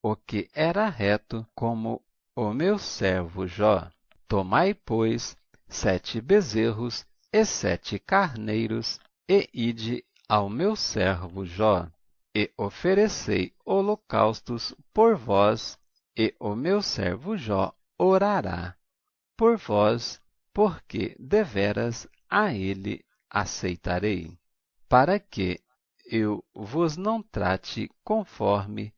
[SPEAKER 1] o que era reto, como o meu servo Jó. Tomai, pois, 7 bezerros e 7 carneiros, e ide ao meu servo Jó, e oferecei holocaustos por vós, e o meu servo Jó orará por vós, porque deveras a ele aceitarei, para que eu vos não trate conforme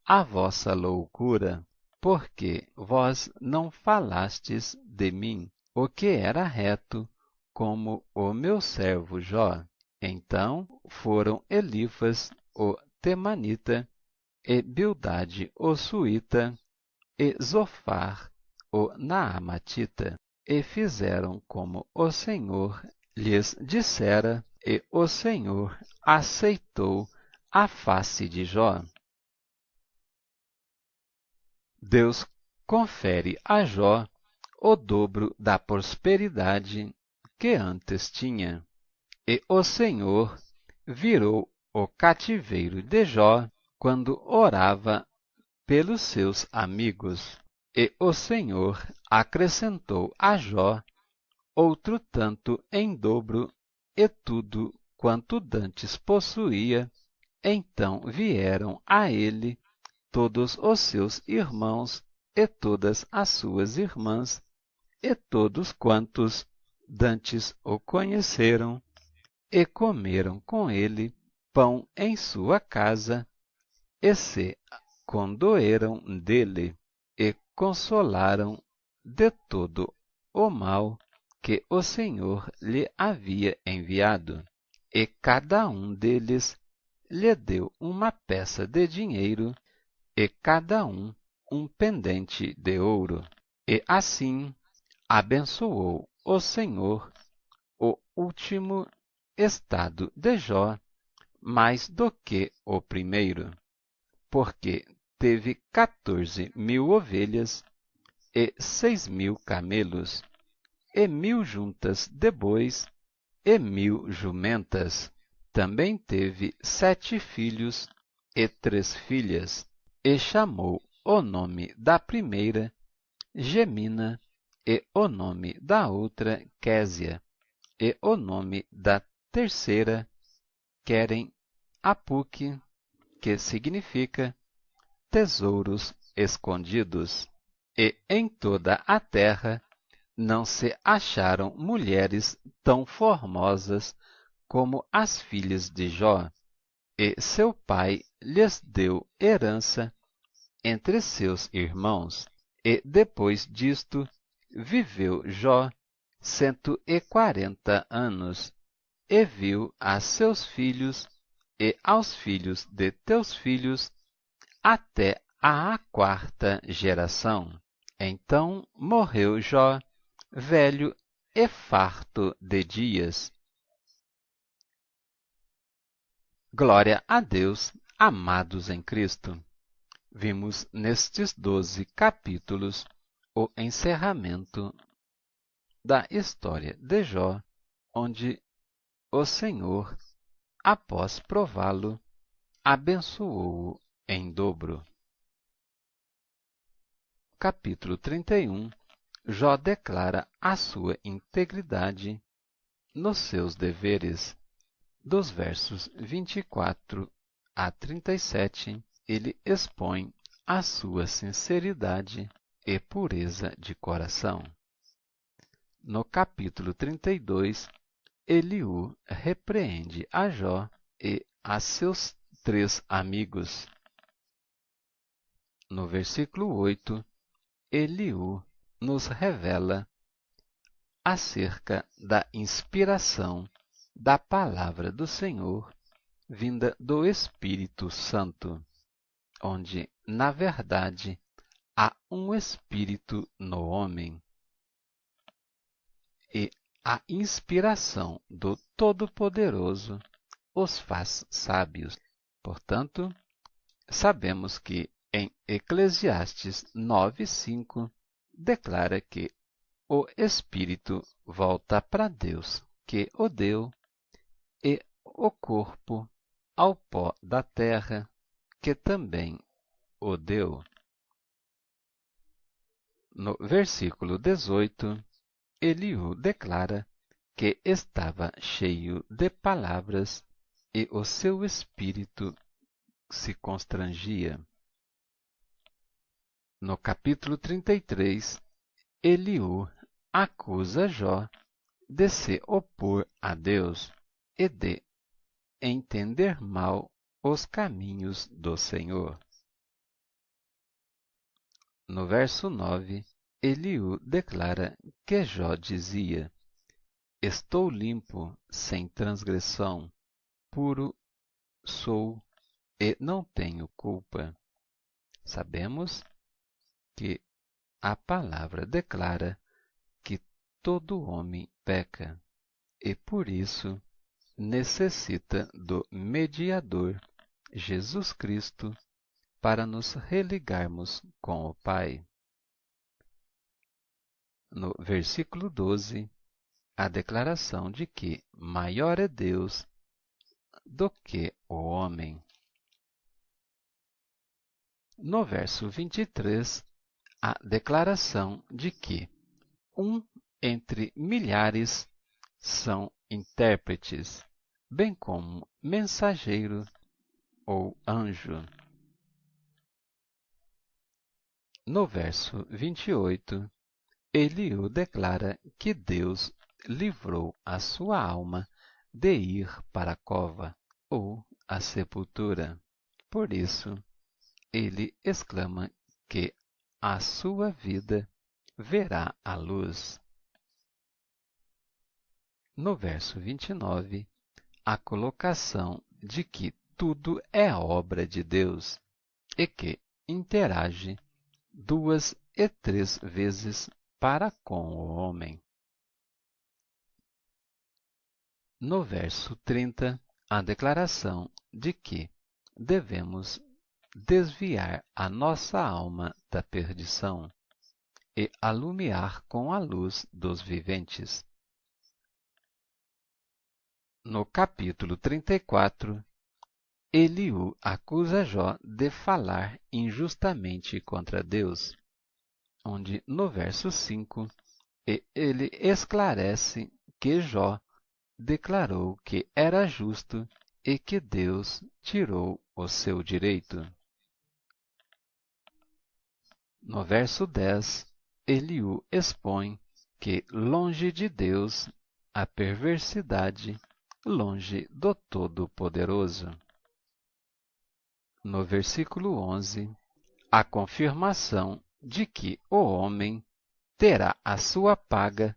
[SPEAKER 1] a vossa loucura, porque vós não falastes de mim o que era reto, como o meu servo Jó. Então foram Elifas, o temanita, e Bildade, o suíta, e Zofar, o naamatita, e fizeram como o Senhor lhes dissera, e o Senhor aceitou a face de Jó. Deus confere a Jó o dobro da prosperidade que antes tinha. E o Senhor virou o cativeiro de Jó quando orava pelos seus amigos. E o Senhor acrescentou a Jó outro tanto em dobro, e tudo quanto dantes possuía. Então vieram a ele todos os seus irmãos e todas as suas irmãs, e todos quantos dantes o conheceram, e comeram com ele pão em sua casa, e se condoeram dele, e consolaram de todo o mal que o Senhor lhe havia enviado. E cada um deles lhe deu uma peça de dinheiro, e cada um pendente de ouro. E assim abençoou o Senhor o último estado de Jó mais do que o primeiro, porque teve 14.000 ovelhas e 6.000 camelos, e 1.000 juntas de bois, e 1.000 jumentas. Também teve 7 filhos e 3 filhas, e chamou o nome da primeira Gemina, e o nome da outra Késia, e o nome da terceira Querem Apuque, que significa tesouros escondidos. E em toda a terra não se acharam mulheres tão formosas como as filhas de Jó, e seu pai lhes deu herança entre seus irmãos. E depois disto viveu Jó 140 anos, e viu a seus filhos e aos filhos de teus filhos até à 4ª geração. Então morreu Jó, velho e farto de dias. Glória a Deus, amados em Cristo. Vimos nestes 12 capítulos o encerramento da história de Jó, onde o Senhor, após prová-lo, abençoou-o em dobro. Capítulo 31. Jó declara a sua integridade nos seus deveres. Dos versos 24 a 37, ele expõe a sua sinceridade e pureza de coração. No capítulo 32, Eliú repreende a Jó e a seus 3 amigos. No versículo 8, Eliú nos revela acerca da inspiração da palavra do Senhor vinda do Espírito Santo, onde, na verdade, há um Espírito no homem. E a inspiração do Todo-Poderoso os faz sábios. Portanto, sabemos que em Eclesiastes 9:5 declara que o Espírito volta para Deus que o deu, e o corpo ao pó da terra que também o deu. No versículo 18, Eliú declara que estava cheio de palavras e o seu espírito se constrangia. No capítulo 33, Eliú acusa Jó de se opor a Deus e de entender mal os caminhos do Senhor. No verso 9, Eliú declara que Jó dizia: Estou limpo, sem transgressão, puro sou e não tenho culpa. Sabemos que a palavra declara que todo homem peca e, por isso, necessita do mediador, Jesus Cristo, para nos religarmos com o Pai. No versículo 12, a declaração de que maior é Deus do que o homem. No verso 23, a declaração de que um entre milhares são intérpretes, bem como mensageiro ou anjo. No verso 28, Eliú declara que Deus livrou a sua alma de ir para a cova ou a sepultura. Por isso, ele exclama que a sua vida verá a luz. No verso 29, a colocação de que tudo é obra de Deus e que interage 2 e 3 vezes para com o homem. No verso 30, a declaração de que devemos desviar a nossa alma da perdição e alumiar com a luz dos viventes. No capítulo 34, Eliú acusa Jó de falar injustamente contra Deus, onde no verso 5 ele esclarece que Jó declarou que era justo e que Deus tirou o seu direito. No verso 10, Eliú expõe que, longe de Deus, a perversidade, longe do Todo-Poderoso. No versículo 11, a confirmação de que o homem terá a sua paga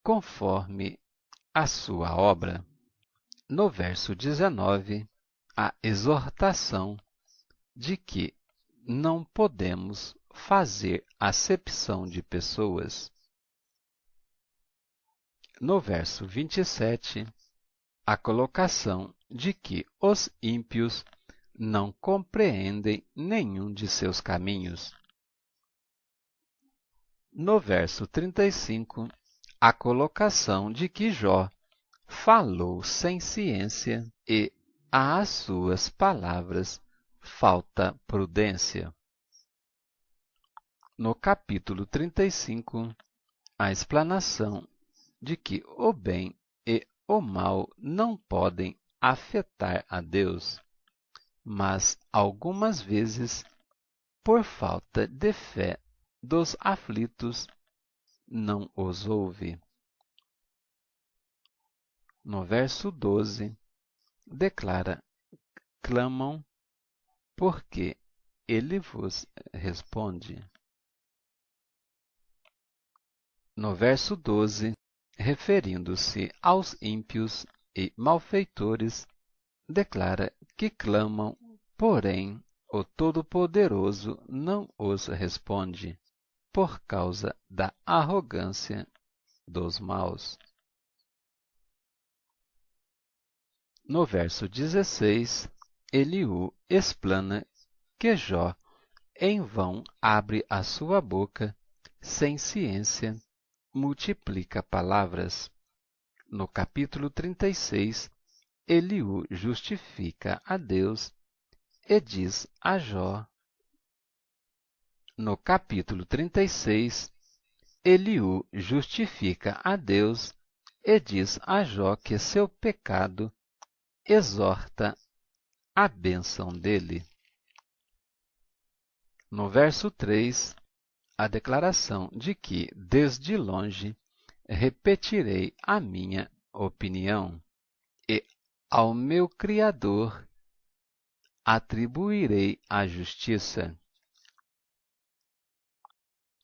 [SPEAKER 1] conforme a sua obra. No verso 19, a exortação de que não podemos fazer acepção de pessoas. No verso 27, a colocação de que os ímpios não compreendem nenhum de seus caminhos. No verso 35, a colocação de que Jó falou sem ciência e às suas palavras falta prudência. No capítulo 35, a explanação de que o bem e o mal não podem afetar a Deus, mas algumas vezes, por falta de fé dos aflitos, não os ouve. No verso 12, declara: clamam, porque ele vos responde. No verso 12, referindo-se aos ímpios e malfeitores, declara que clamam, porém o Todo-Poderoso não os responde, por causa da arrogância dos maus. No verso 16, Eliú explana que Jó em vão abre a sua boca, sem ciência, multiplica palavras. No capítulo 36, Eliú justifica a Deus e diz a Jó. No capítulo 36, Eliú justifica a Deus e diz a Jó que seu pecado exorta a bênção dele. No verso 3, a declaração de que, desde longe, repetirei a minha opinião e ao meu Criador atribuirei a justiça.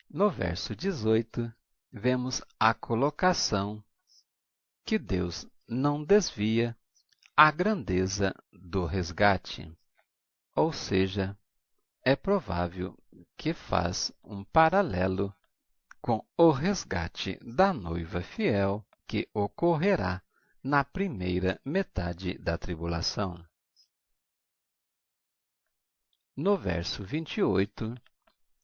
[SPEAKER 1] No verso 18, vemos a colocação que Deus não desvia a grandeza do resgate, ou seja, é provável que faz um paralelo com o resgate da noiva fiel que ocorrerá na primeira metade da tribulação. No verso 28,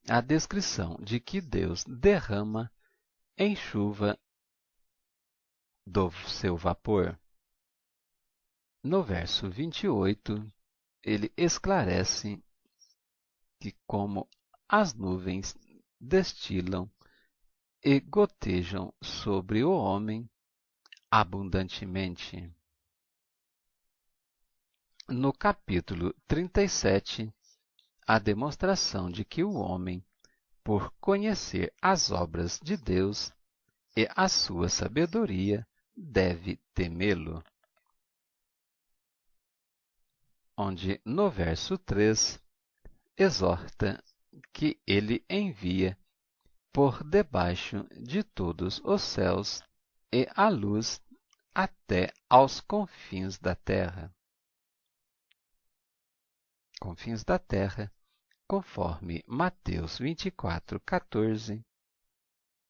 [SPEAKER 1] a descrição de que Deus derrama em chuva do seu vapor. No verso 28, ele esclarece que, como as nuvens, destilam e gotejam sobre o homem abundantemente. No capítulo 37, a demonstração de que o homem, por conhecer as obras de Deus e a sua sabedoria, deve temê-lo. Onde, no verso 3, exorta que ele envia por debaixo de todos os céus e a luz até aos confins da terra. Confins da terra, conforme Mateus 24:14,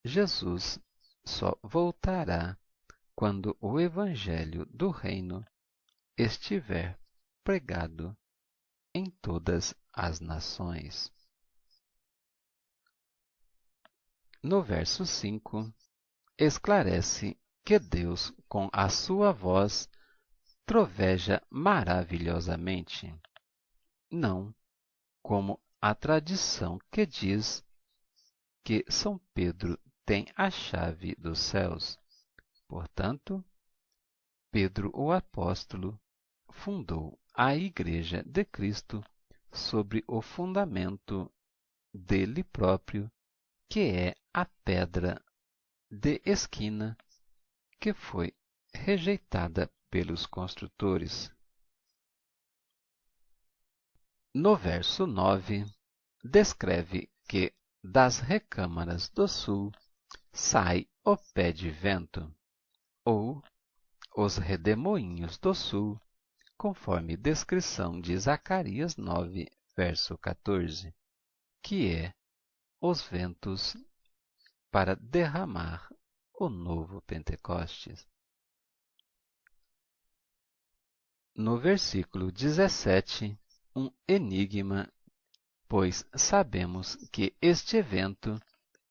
[SPEAKER 1] Jesus só voltará quando o evangelho do reino estiver pregado em todas as nações. No verso 5, esclarece que Deus, com a sua voz, troveja maravilhosamente, não como a tradição que diz que São Pedro tem a chave dos céus. Portanto, Pedro o apóstolo fundou a Igreja de Cristo sobre o fundamento dele próprio, que é a pedra de esquina que foi rejeitada pelos construtores. No verso 9, descreve que das recâmaras do sul sai o pé de vento, ou os redemoinhos do sul, conforme descrição de Zacarias 9, verso 14, que é os ventos para derramar o novo Pentecostes. No versículo 17, um enigma, pois sabemos que este evento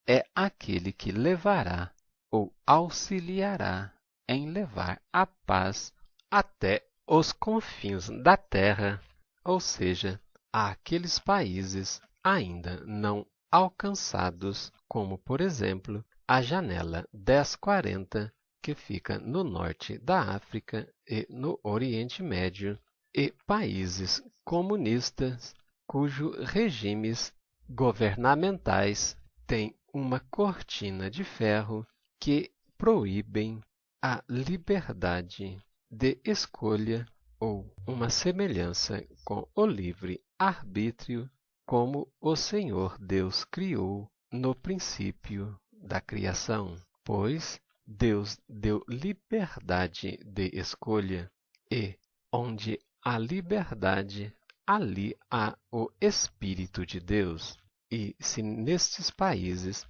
[SPEAKER 1] é aquele que levará ou auxiliará em levar a paz até os confins da terra, ou seja, àqueles países ainda não alcançados, como, por exemplo, a janela 1040, que fica no norte da África e no Oriente Médio, e países comunistas cujos regimes governamentais têm uma cortina de ferro que proíbem a liberdade de escolha ou uma semelhança com o livre-arbítrio, como o Senhor Deus criou no princípio da criação, pois Deus deu liberdade de escolha e, onde há liberdade, ali há o Espírito de Deus. E se nestes países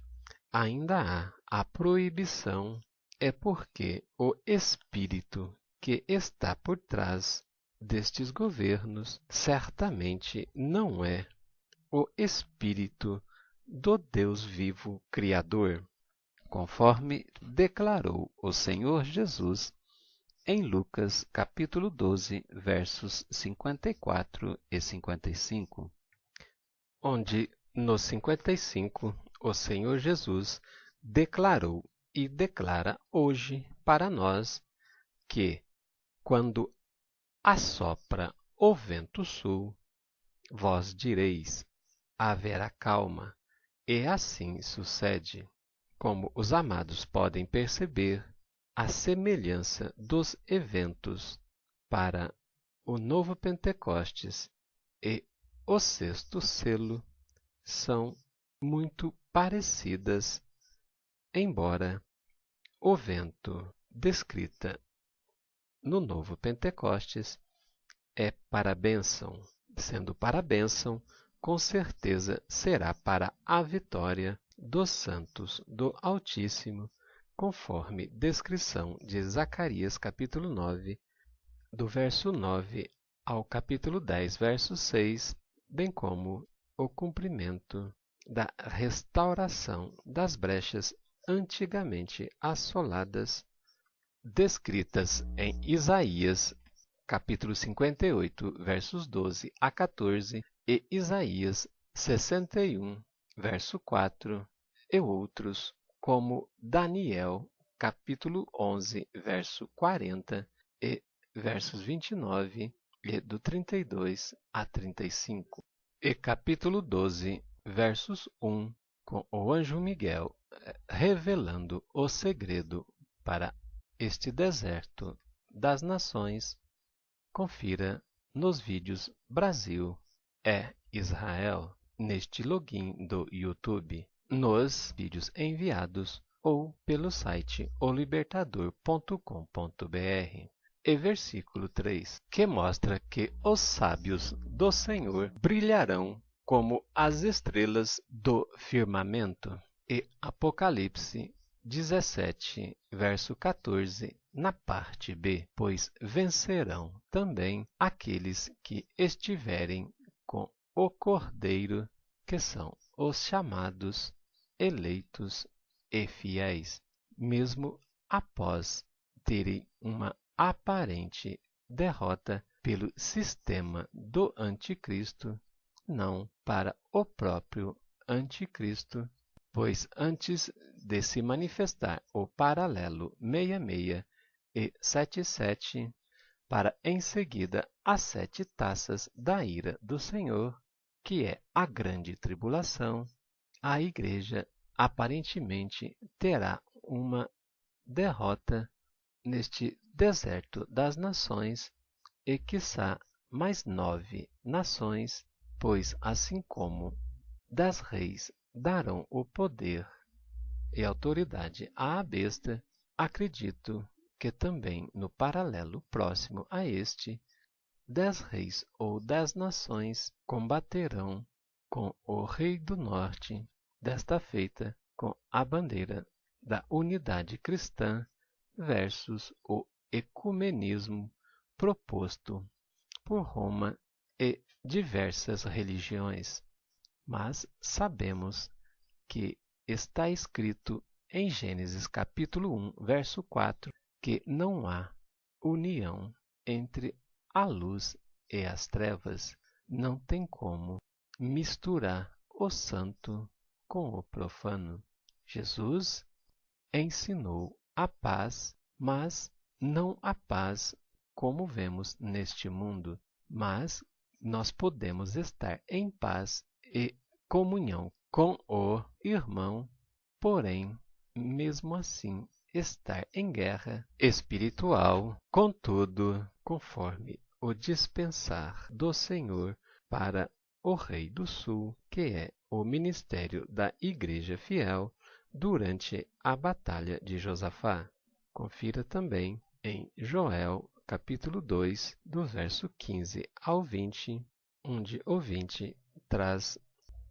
[SPEAKER 1] ainda há a proibição, é porque o Espírito que está por trás destes governos certamente não é o Espírito do Deus vivo Criador, conforme declarou o Senhor Jesus em Lucas capítulo 12, versos 54 e 55, onde no 55 o Senhor Jesus declarou e declara hoje para nós que, quando assopra o vento sul, vós direis: haverá calma, e assim sucede. Como os amados podem perceber, a semelhança dos eventos para o novo Pentecostes e o sexto selo são muito parecidas, embora o vento descrita no novo Pentecostes é para a bênção, sendo para a bênção, com certeza será para a vitória dos santos do Altíssimo, conforme descrição de Zacarias capítulo 9, do verso 9 ao capítulo 10, verso 6, bem como o cumprimento da restauração das brechas antigamente assoladas, descritas em Isaías capítulo 58, versos 12 a 14, e Isaías 61, verso 4, e outros, como Daniel, capítulo 11, verso 40 e versos 29 e do 32 a 35. E capítulo 12, versos 1, com o anjo Miguel revelando o segredo para este deserto das nações. Confira nos vídeos Brasil é Israel neste login do YouTube, nos vídeos enviados ou pelo site olibertador.com.br. E versículo 3, que mostra que os sábios do Senhor brilharão como as estrelas do firmamento. E Apocalipse 17, verso 14, na parte B, pois vencerão também aqueles que estiverem com o Cordeiro, que são os chamados, eleitos e fiéis, mesmo após terem uma aparente derrota pelo sistema do anticristo, não para o próprio anticristo, pois antes de se manifestar o paralelo 66 e 77, para em seguida as 7 taças da ira do Senhor, que é a grande tribulação, a igreja aparentemente terá uma derrota neste deserto das nações e quiçá mais 9 nações, pois assim como 10 reis darão o poder e autoridade à besta, acredito que também no paralelo próximo a este, 10 reis ou 10 nações combaterão com o rei do norte, desta feita com a bandeira da unidade cristã versus o ecumenismo proposto por Roma e diversas religiões. Mas sabemos que está escrito em Gênesis capítulo 1, verso 4, que não há união entre a luz e as trevas. Não tem como misturar o santo com o profano. Jesus ensinou a paz, mas não a paz como vemos neste mundo, mas nós podemos estar em paz e comunhão com o irmão, porém, mesmo assim, estar em guerra espiritual, contudo, conforme o dispensar do Senhor para o Rei do Sul, que é o ministério da Igreja Fiel durante a Batalha de Josafá. Confira também em Joel, capítulo 2, do verso 15 ao 20, onde o 20 traz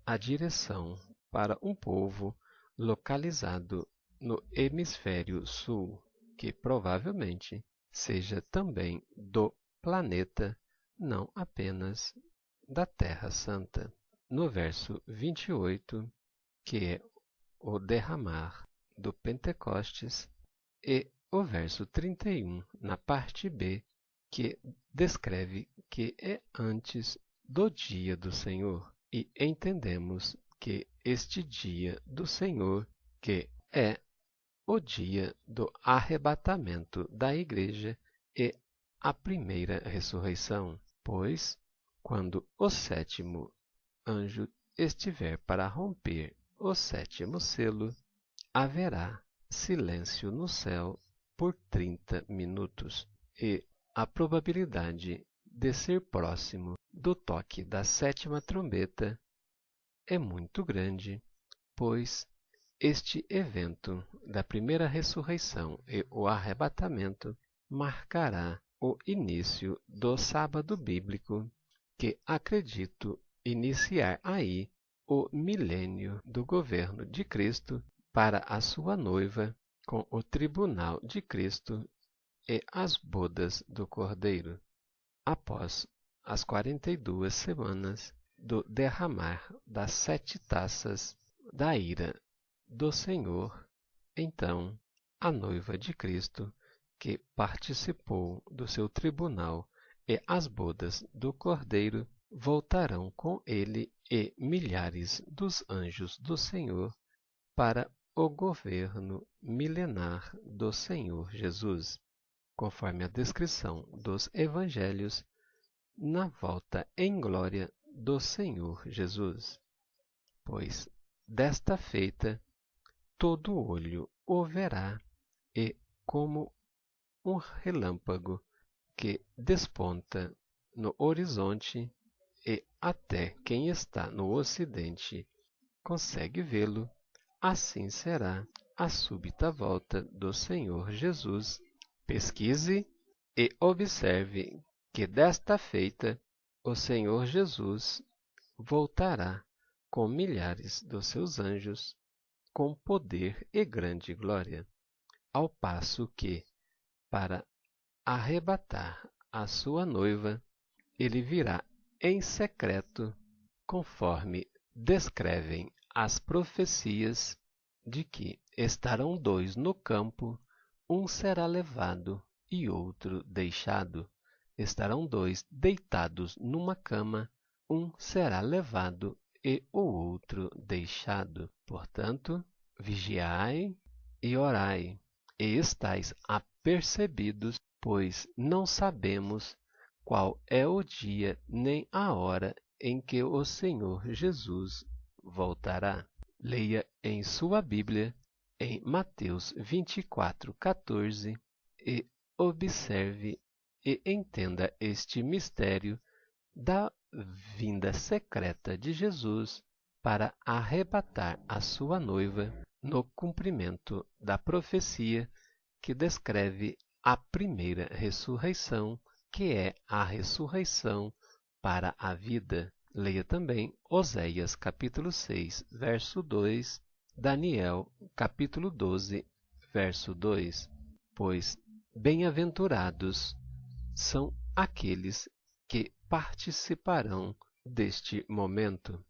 [SPEAKER 1] a direção para um povo localizado no hemisfério sul, que provavelmente seja também do planeta, não apenas da Terra Santa. No verso 28, que é o derramar do Pentecostes, e o verso 31, na parte B, que descreve que é antes do dia do Senhor. E entendemos que este dia do Senhor, que é o dia do arrebatamento da igreja e a primeira ressurreição, pois, quando o 7º anjo estiver para romper o 7º selo, haverá silêncio no céu por 30 minutos, e a probabilidade de ser próximo do toque da 7ª trombeta é muito grande, pois este evento da primeira ressurreição e o arrebatamento marcará o início do sábado bíblico, que acredito iniciar aí o milênio do governo de Cristo para a sua noiva, com o tribunal de Cristo e as bodas do Cordeiro, após as 42 semanas do derramar das 7 taças da ira do Senhor. Então, a noiva de Cristo, que participou do seu tribunal e as bodas do Cordeiro, voltarão com ele e milhares dos anjos do Senhor para o governo milenar do Senhor Jesus, conforme a descrição dos evangelhos, na volta em glória do Senhor Jesus. Pois desta feita todo olho o verá, e como um relâmpago que desponta no horizonte, e até quem está no ocidente consegue vê-lo, assim será a súbita volta do Senhor Jesus. Pesquise e observe que desta feita o Senhor Jesus voltará com milhares dos seus anjos, com poder e grande glória, ao passo que, para arrebatar a sua noiva, ele virá em secreto, conforme descrevem as profecias de que estarão dois no campo, um será levado e outro deixado. Estarão dois deitados numa cama, um será levado e o outro deixado. Portanto, vigiai e orai, e estais apercebidos, pois não sabemos qual é o dia nem a hora em que o Senhor Jesus voltará. Leia em sua Bíblia, em Mateus 24:14, e observe e entenda este mistério da vinda secreta de Jesus para arrebatar a sua noiva no cumprimento da profecia que descreve a primeira ressurreição, que é a ressurreição para a vida. Leia também Oséias capítulo 6, verso 2, Daniel capítulo 12, verso 2. Pois bem-aventurados são aqueles que participarão deste momento,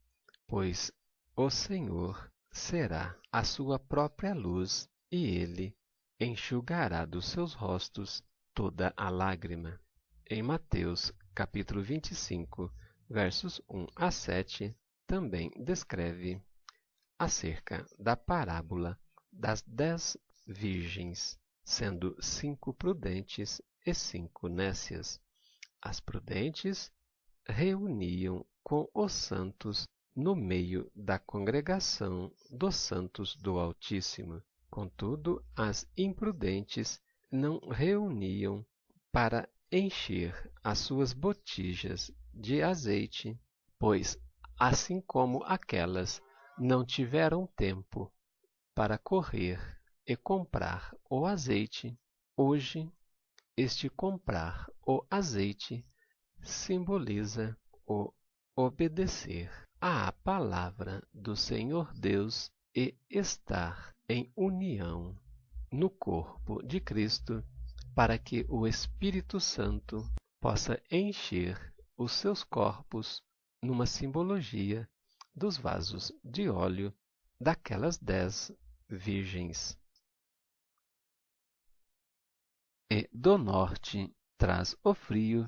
[SPEAKER 1] pois o Senhor será a sua própria luz e ele enxugará dos seus rostos toda a lágrima. Em Mateus capítulo 25, versos 1 a 7, também descreve acerca da parábola das 10 virgens, sendo 5 prudentes e 5 nécias. As prudentes reuniam com os santos no meio da congregação dos santos do Altíssimo. Contudo, as imprudentes não reuniam para encher as suas botijas de azeite, pois, assim como aquelas não tiveram tempo para correr e comprar o azeite, hoje este comprar o azeite simboliza o obedecer à palavra do Senhor Deus e estar em união no corpo de Cristo, para que o Espírito Santo possa encher os seus corpos numa simbologia dos vasos de óleo daquelas 10 virgens. E do norte traz o frio.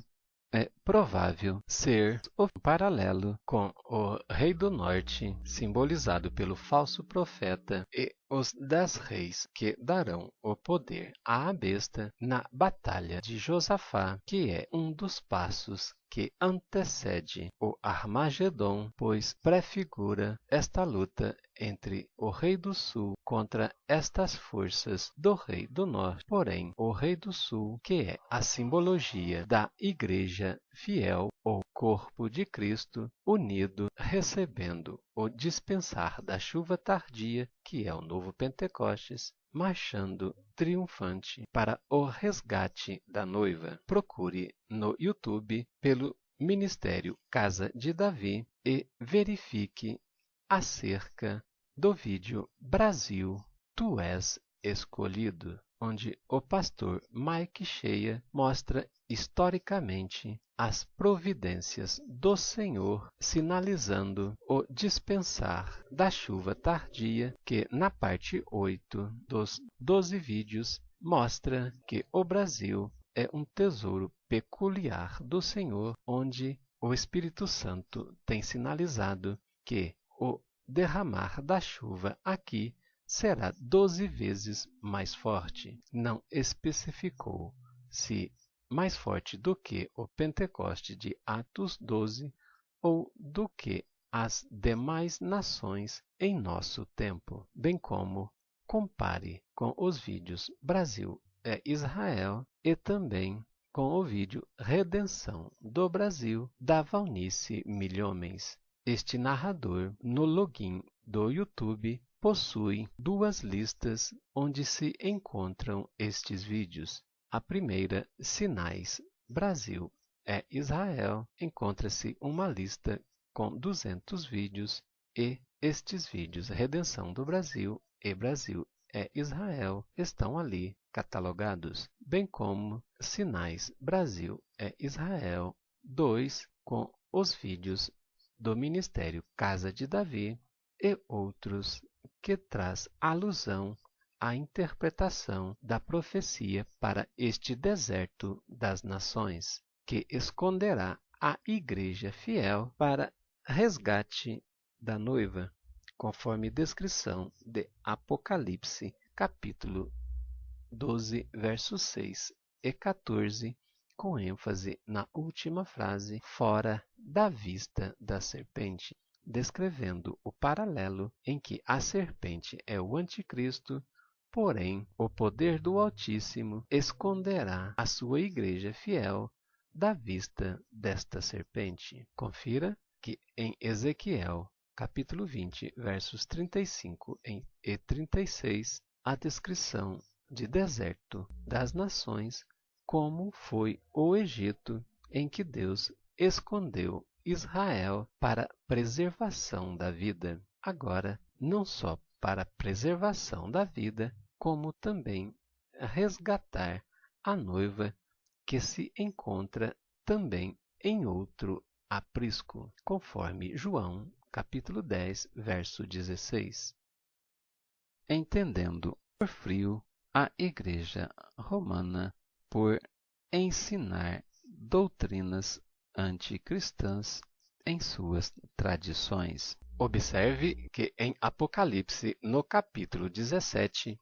[SPEAKER 1] É provável ser o paralelo com o Rei do Norte, simbolizado pelo falso profeta, e os 10 reis que darão o poder à besta na batalha de Josafá, que é um dos passos que antecede o Armagedon, pois prefigura esta luta entre o Rei do Sul contra estas forças do Rei do Norte. Porém, o Rei do Sul, que é a simbologia da Igreja fiel, o corpo de Cristo, unido, recebendo o dispensar da chuva tardia, que é o novo Pentecostes, marchando triunfante para o resgate da noiva. Procure no YouTube pelo Ministério Casa de Davi e verifique acerca do vídeo Brasil, Tu és escolhido, onde o pastor Mike Shea mostra historicamente as providências do Senhor, sinalizando o dispensar da chuva tardia, que na parte 8 dos 12 vídeos mostra que o Brasil é um tesouro peculiar do Senhor, onde o Espírito Santo tem sinalizado que o derramar da chuva aqui será 12 vezes mais forte. Não especificou se mais forte do que o Pentecoste de Atos 12 ou do que as demais nações em nosso tempo, bem como compare com os vídeos Brasil é Israel e também com o vídeo Redenção do Brasil da Valnice Milhomens. Este narrador, no login do YouTube, possui duas listas onde se encontram estes vídeos. A primeira, Sinais Brasil é Israel, encontra-se uma lista com 200 vídeos e estes vídeos Redenção do Brasil e Brasil é Israel estão ali catalogados, bem como Sinais Brasil é Israel 2 com os vídeos do Ministério Casa de Davi e outros que traz alusão à interpretação da profecia para este deserto das nações, que esconderá a igreja fiel para resgate da noiva, conforme descrição de Apocalipse, capítulo 12, versos 6 e 14, com ênfase na última frase, fora da vista da serpente, descrevendo o paralelo em que a serpente é o anticristo, porém o poder do Altíssimo esconderá a sua igreja fiel da vista desta serpente. Confira que em Ezequiel, capítulo 20, versos 35 e 36, a descrição de deserto das nações, como foi o Egito em que Deus escondeu Israel para preservação da vida. Agora, não só para preservação da vida, como também resgatar a noiva que se encontra também em outro aprisco, conforme João, capítulo 10, verso 16. Entendendo por frio a Igreja Romana por ensinar doutrinas anticristãs em suas tradições. Observe que em Apocalipse, no capítulo 17,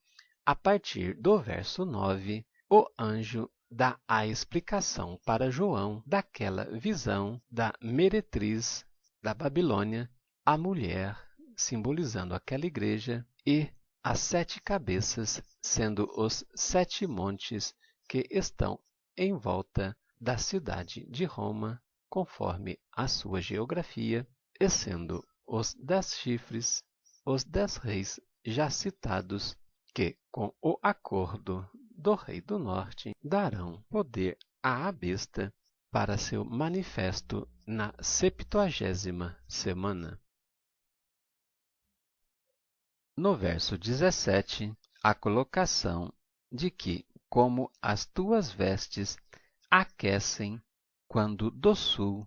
[SPEAKER 1] a partir do verso 9, o anjo dá a explicação para João daquela visão da meretriz da Babilônia, a mulher, simbolizando aquela igreja, e as 7 cabeças, sendo os 7 montes que estão em volta da cidade de Roma, conforme a sua geografia, e sendo os 10 chifres, os 10 reis já citados, que, com o acordo do rei do norte, darão poder à besta para seu manifesto na 70ª semana. No verso 17, a colocação de que, como as tuas vestes aquecem quando do sul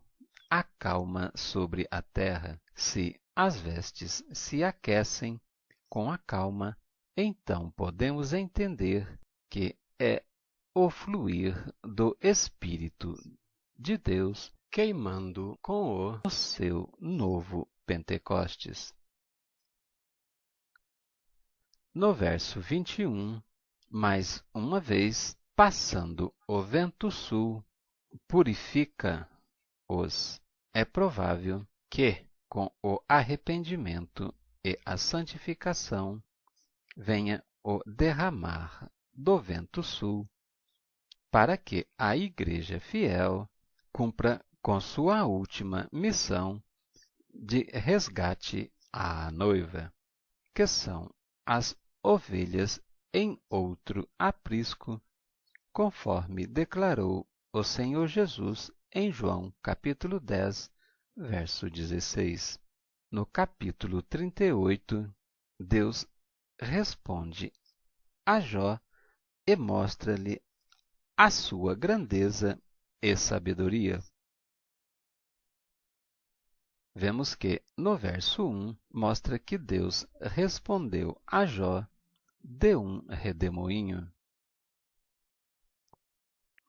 [SPEAKER 1] a calma sobre a terra, se as vestes se aquecem com a calma, então podemos entender que é o fluir do Espírito de Deus queimando com o seu novo Pentecostes. No verso 21, mais uma vez, passando o vento sul, purifica-os. É provável que, com o arrependimento e a santificação, venha o derramar do vento sul, para que a Igreja fiel cumpra com sua última missão de resgate à noiva, que são as ovelhas em outro aprisco, conforme declarou o Senhor Jesus em João capítulo 10, verso 16. No capítulo 38, Deus responde a Jó e mostra-lhe a sua grandeza e sabedoria. Vemos que, no verso 1, mostra que Deus respondeu a Jó de um redemoinho.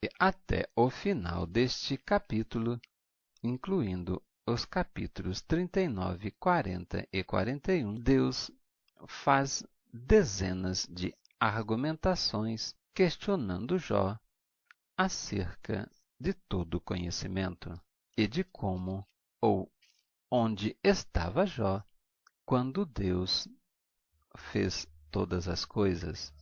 [SPEAKER 1] E até o final deste capítulo, incluindo os capítulos 39, 40 e 41, Deus faz dezenas de argumentações questionando Jó acerca de todo o conhecimento e de como ou onde estava Jó quando Deus fez todas as coisas.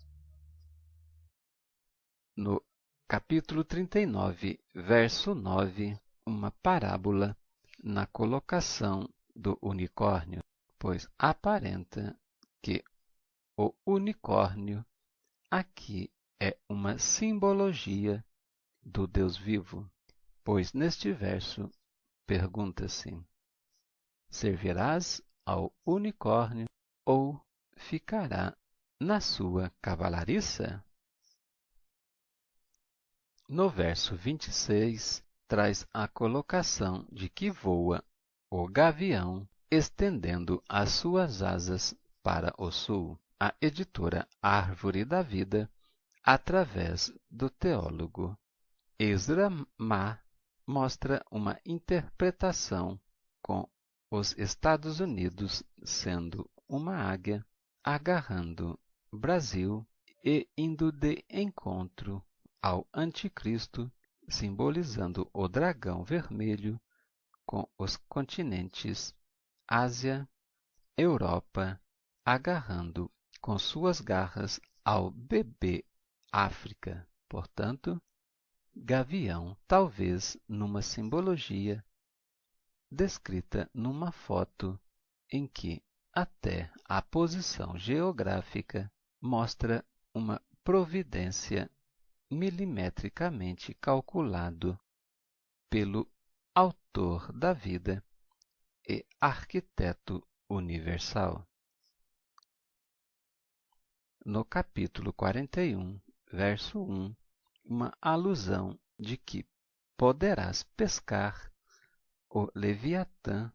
[SPEAKER 1] No capítulo 39, verso 9, uma parábola na colocação do unicórnio, pois aparenta que o unicórnio aqui é uma simbologia do Deus vivo, pois neste verso pergunta-se: servirás ao unicórnio ou ficará na sua cavalariça? No verso 26, traz a colocação de que voa o gavião, estendendo as suas asas para o sul. A editora Árvore da Vida, através do teólogo Ezra Ma, mostra uma interpretação com os Estados Unidos sendo uma águia, agarrando Brasil e indo de encontro ao Anticristo, simbolizando o dragão vermelho com os continentes Ásia, Europa, agarrando com suas garras ao bebê África. Portanto, gavião, talvez numa simbologia descrita numa foto em que até a posição geográfica mostra uma providência milimetricamente calculado pelo autor da vida e arquiteto universal. No capítulo 41, verso 1, uma alusão de que poderás pescar o Leviatã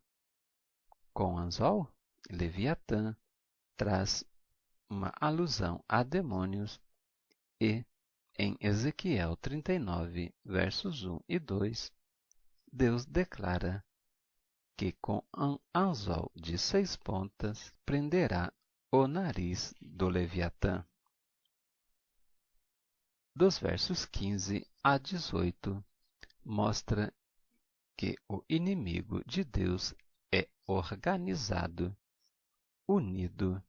[SPEAKER 1] com anzol. Leviatã traz uma alusão a demônios e em Ezequiel 39, versos 1 e 2, Deus declara que com um anzol de 6 pontas prenderá o nariz do Leviatã. Dos versos 15 a 18, mostra que o inimigo de Deus é organizado, unido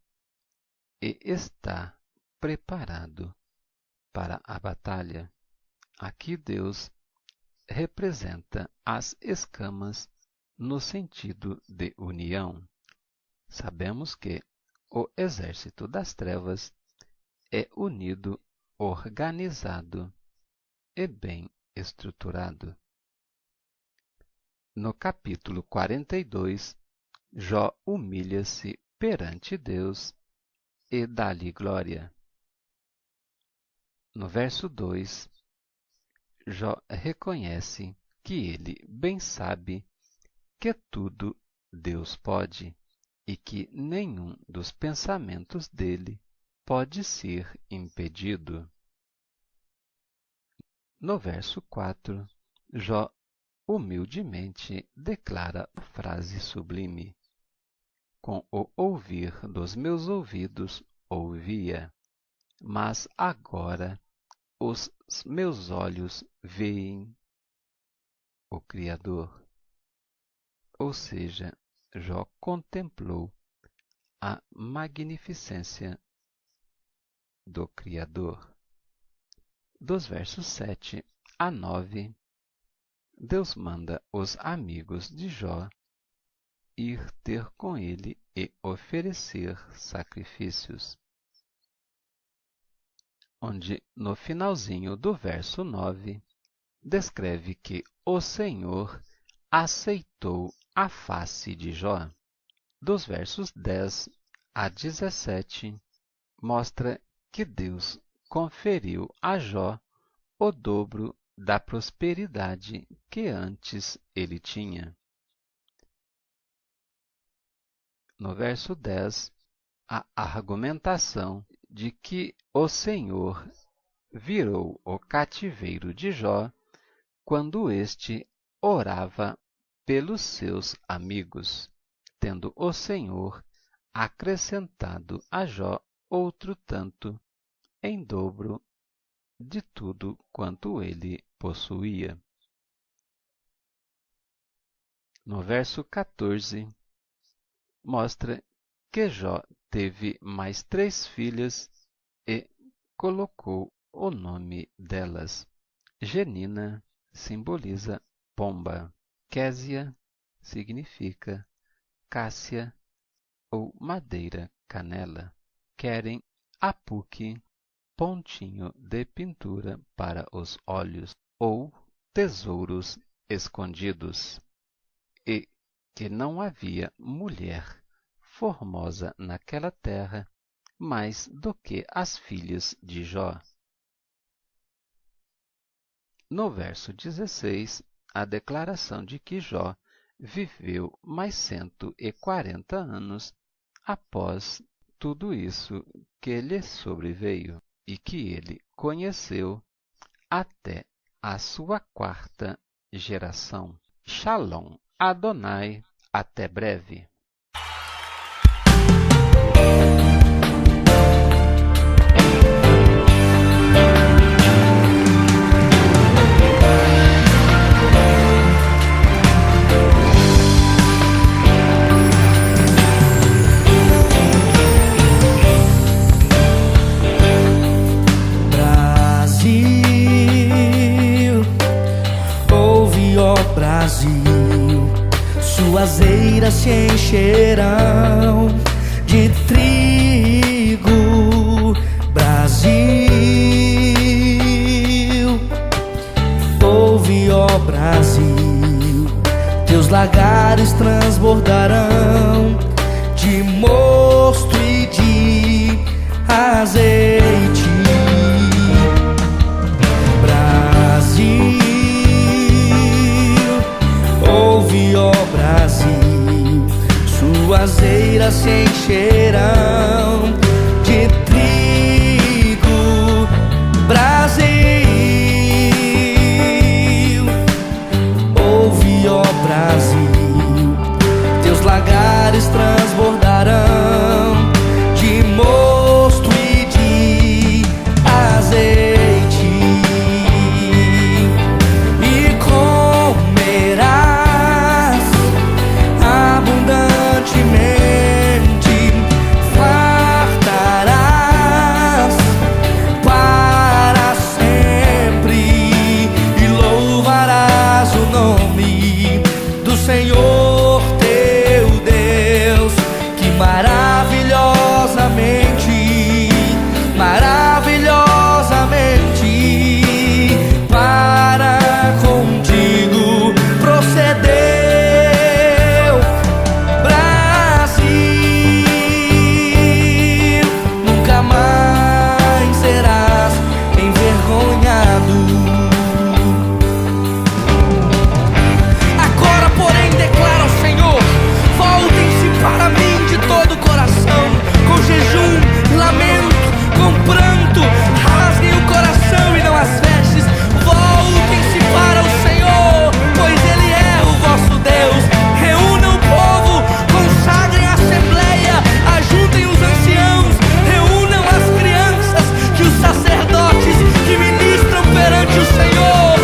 [SPEAKER 1] e está preparado para a batalha. Aqui Deus representa as escamas no sentido de união. Sabemos que o exército das trevas é unido, organizado e bem estruturado. No capítulo 42, Jó humilha-se perante Deus e dá-lhe glória. No verso 2, Jó reconhece que ele bem sabe que tudo Deus pode e que nenhum dos pensamentos dele pode ser impedido. No verso 4, Jó humildemente declara a frase sublime: com o ouvir dos meus ouvidos ouvia, mas agora os meus olhos veem o Criador. Ou seja, Jó contemplou a magnificência do Criador. Dos versos 7 a 9, Deus manda os amigos de Jó ir ter com ele e oferecer sacrifícios. Onde, no finalzinho do verso 9, descreve que o Senhor aceitou a face de Jó. Dos versos 10 a 17, mostra que Deus conferiu a Jó o dobro da prosperidade que antes ele tinha. No verso 10, a argumentação de que o Senhor virou o cativeiro de Jó quando este orava pelos seus amigos, tendo o Senhor acrescentado a Jó outro tanto, em dobro de tudo quanto ele possuía. No verso 14, mostra que Jó teve mais 3 filhas e colocou o nome delas. Genina simboliza pomba. Késia significa cássia ou madeira canela. Querem apuque, pontinho de pintura para os olhos ou tesouros escondidos. E que não havia mulher formosa naquela terra mais do que as filhas de Jó. No verso 16, a declaração de que Jó viveu mais 140 anos após tudo isso que lhe sobreveio e que ele conheceu até a sua 4ª geração. Shalom Adonai, até breve.
[SPEAKER 2] Suas eiras se encherão de trigo, Brasil. Ouve, ó Brasil, teus lagares transbordarão de mosto e de azeite. Brasil, ouve, ó Brasil, suas eiras se encherão de trigo, Brasil. Ouve, ó Brasil, teus lagares transbordarão de mosto e de azeite. Senhor teu Deus, que maravilhosamente, maravilhosamente para contigo procedeu. Brasil, nunca mais serás envergonhado. Declara ao Senhor: voltem-se para mim de todo o coração, com jejum, lamento, com pranto, rasguem o coração e não as vestes. Voltem-se para o Senhor, pois Ele é o vosso Deus. Reúnam o povo, consagrem a assembleia, ajuntem os anciãos, reúnam as crianças, que os sacerdotes que ministram perante o Senhor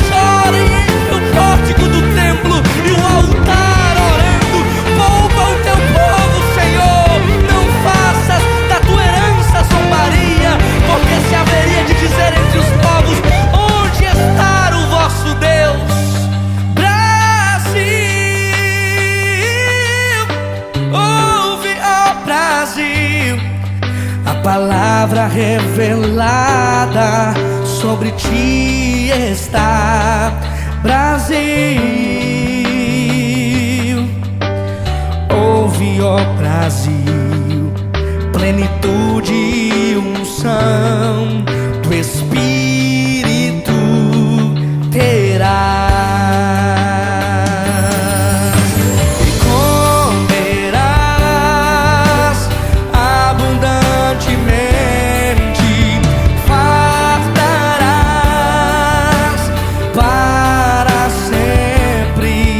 [SPEAKER 2] chorem entre o pórtico do templo e o altar orando. Poupa o teu povo, Senhor, não faças da tua herança zombaria, porque se haveria de dizer entre os povos: onde está o vosso Deus? Brasil, ouve, ó Brasil, a palavra revelada sobre ti está. Brasil, ouve, ó Brasil, plenitude e unção do Espírito terás. E comerás abundantemente, fartarás para sempre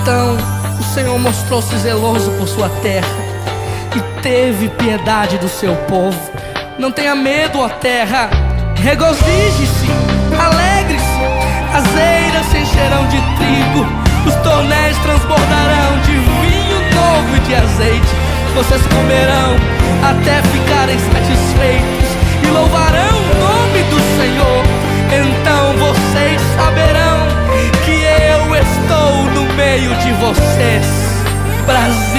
[SPEAKER 2] Então o Senhor mostrou-se zeloso por sua terra e teve piedade do seu povo. Não tenha medo, ó terra, regozije-se, alegre-se. As eiras se encherão de trigo, os tornéis transbordarão de vinho novo e de azeite. Vocês comerão até ficarem satisfeitos e louvarão o nome do Senhor. Então vocês saberão que eu estou no meio de vocês. Brasil.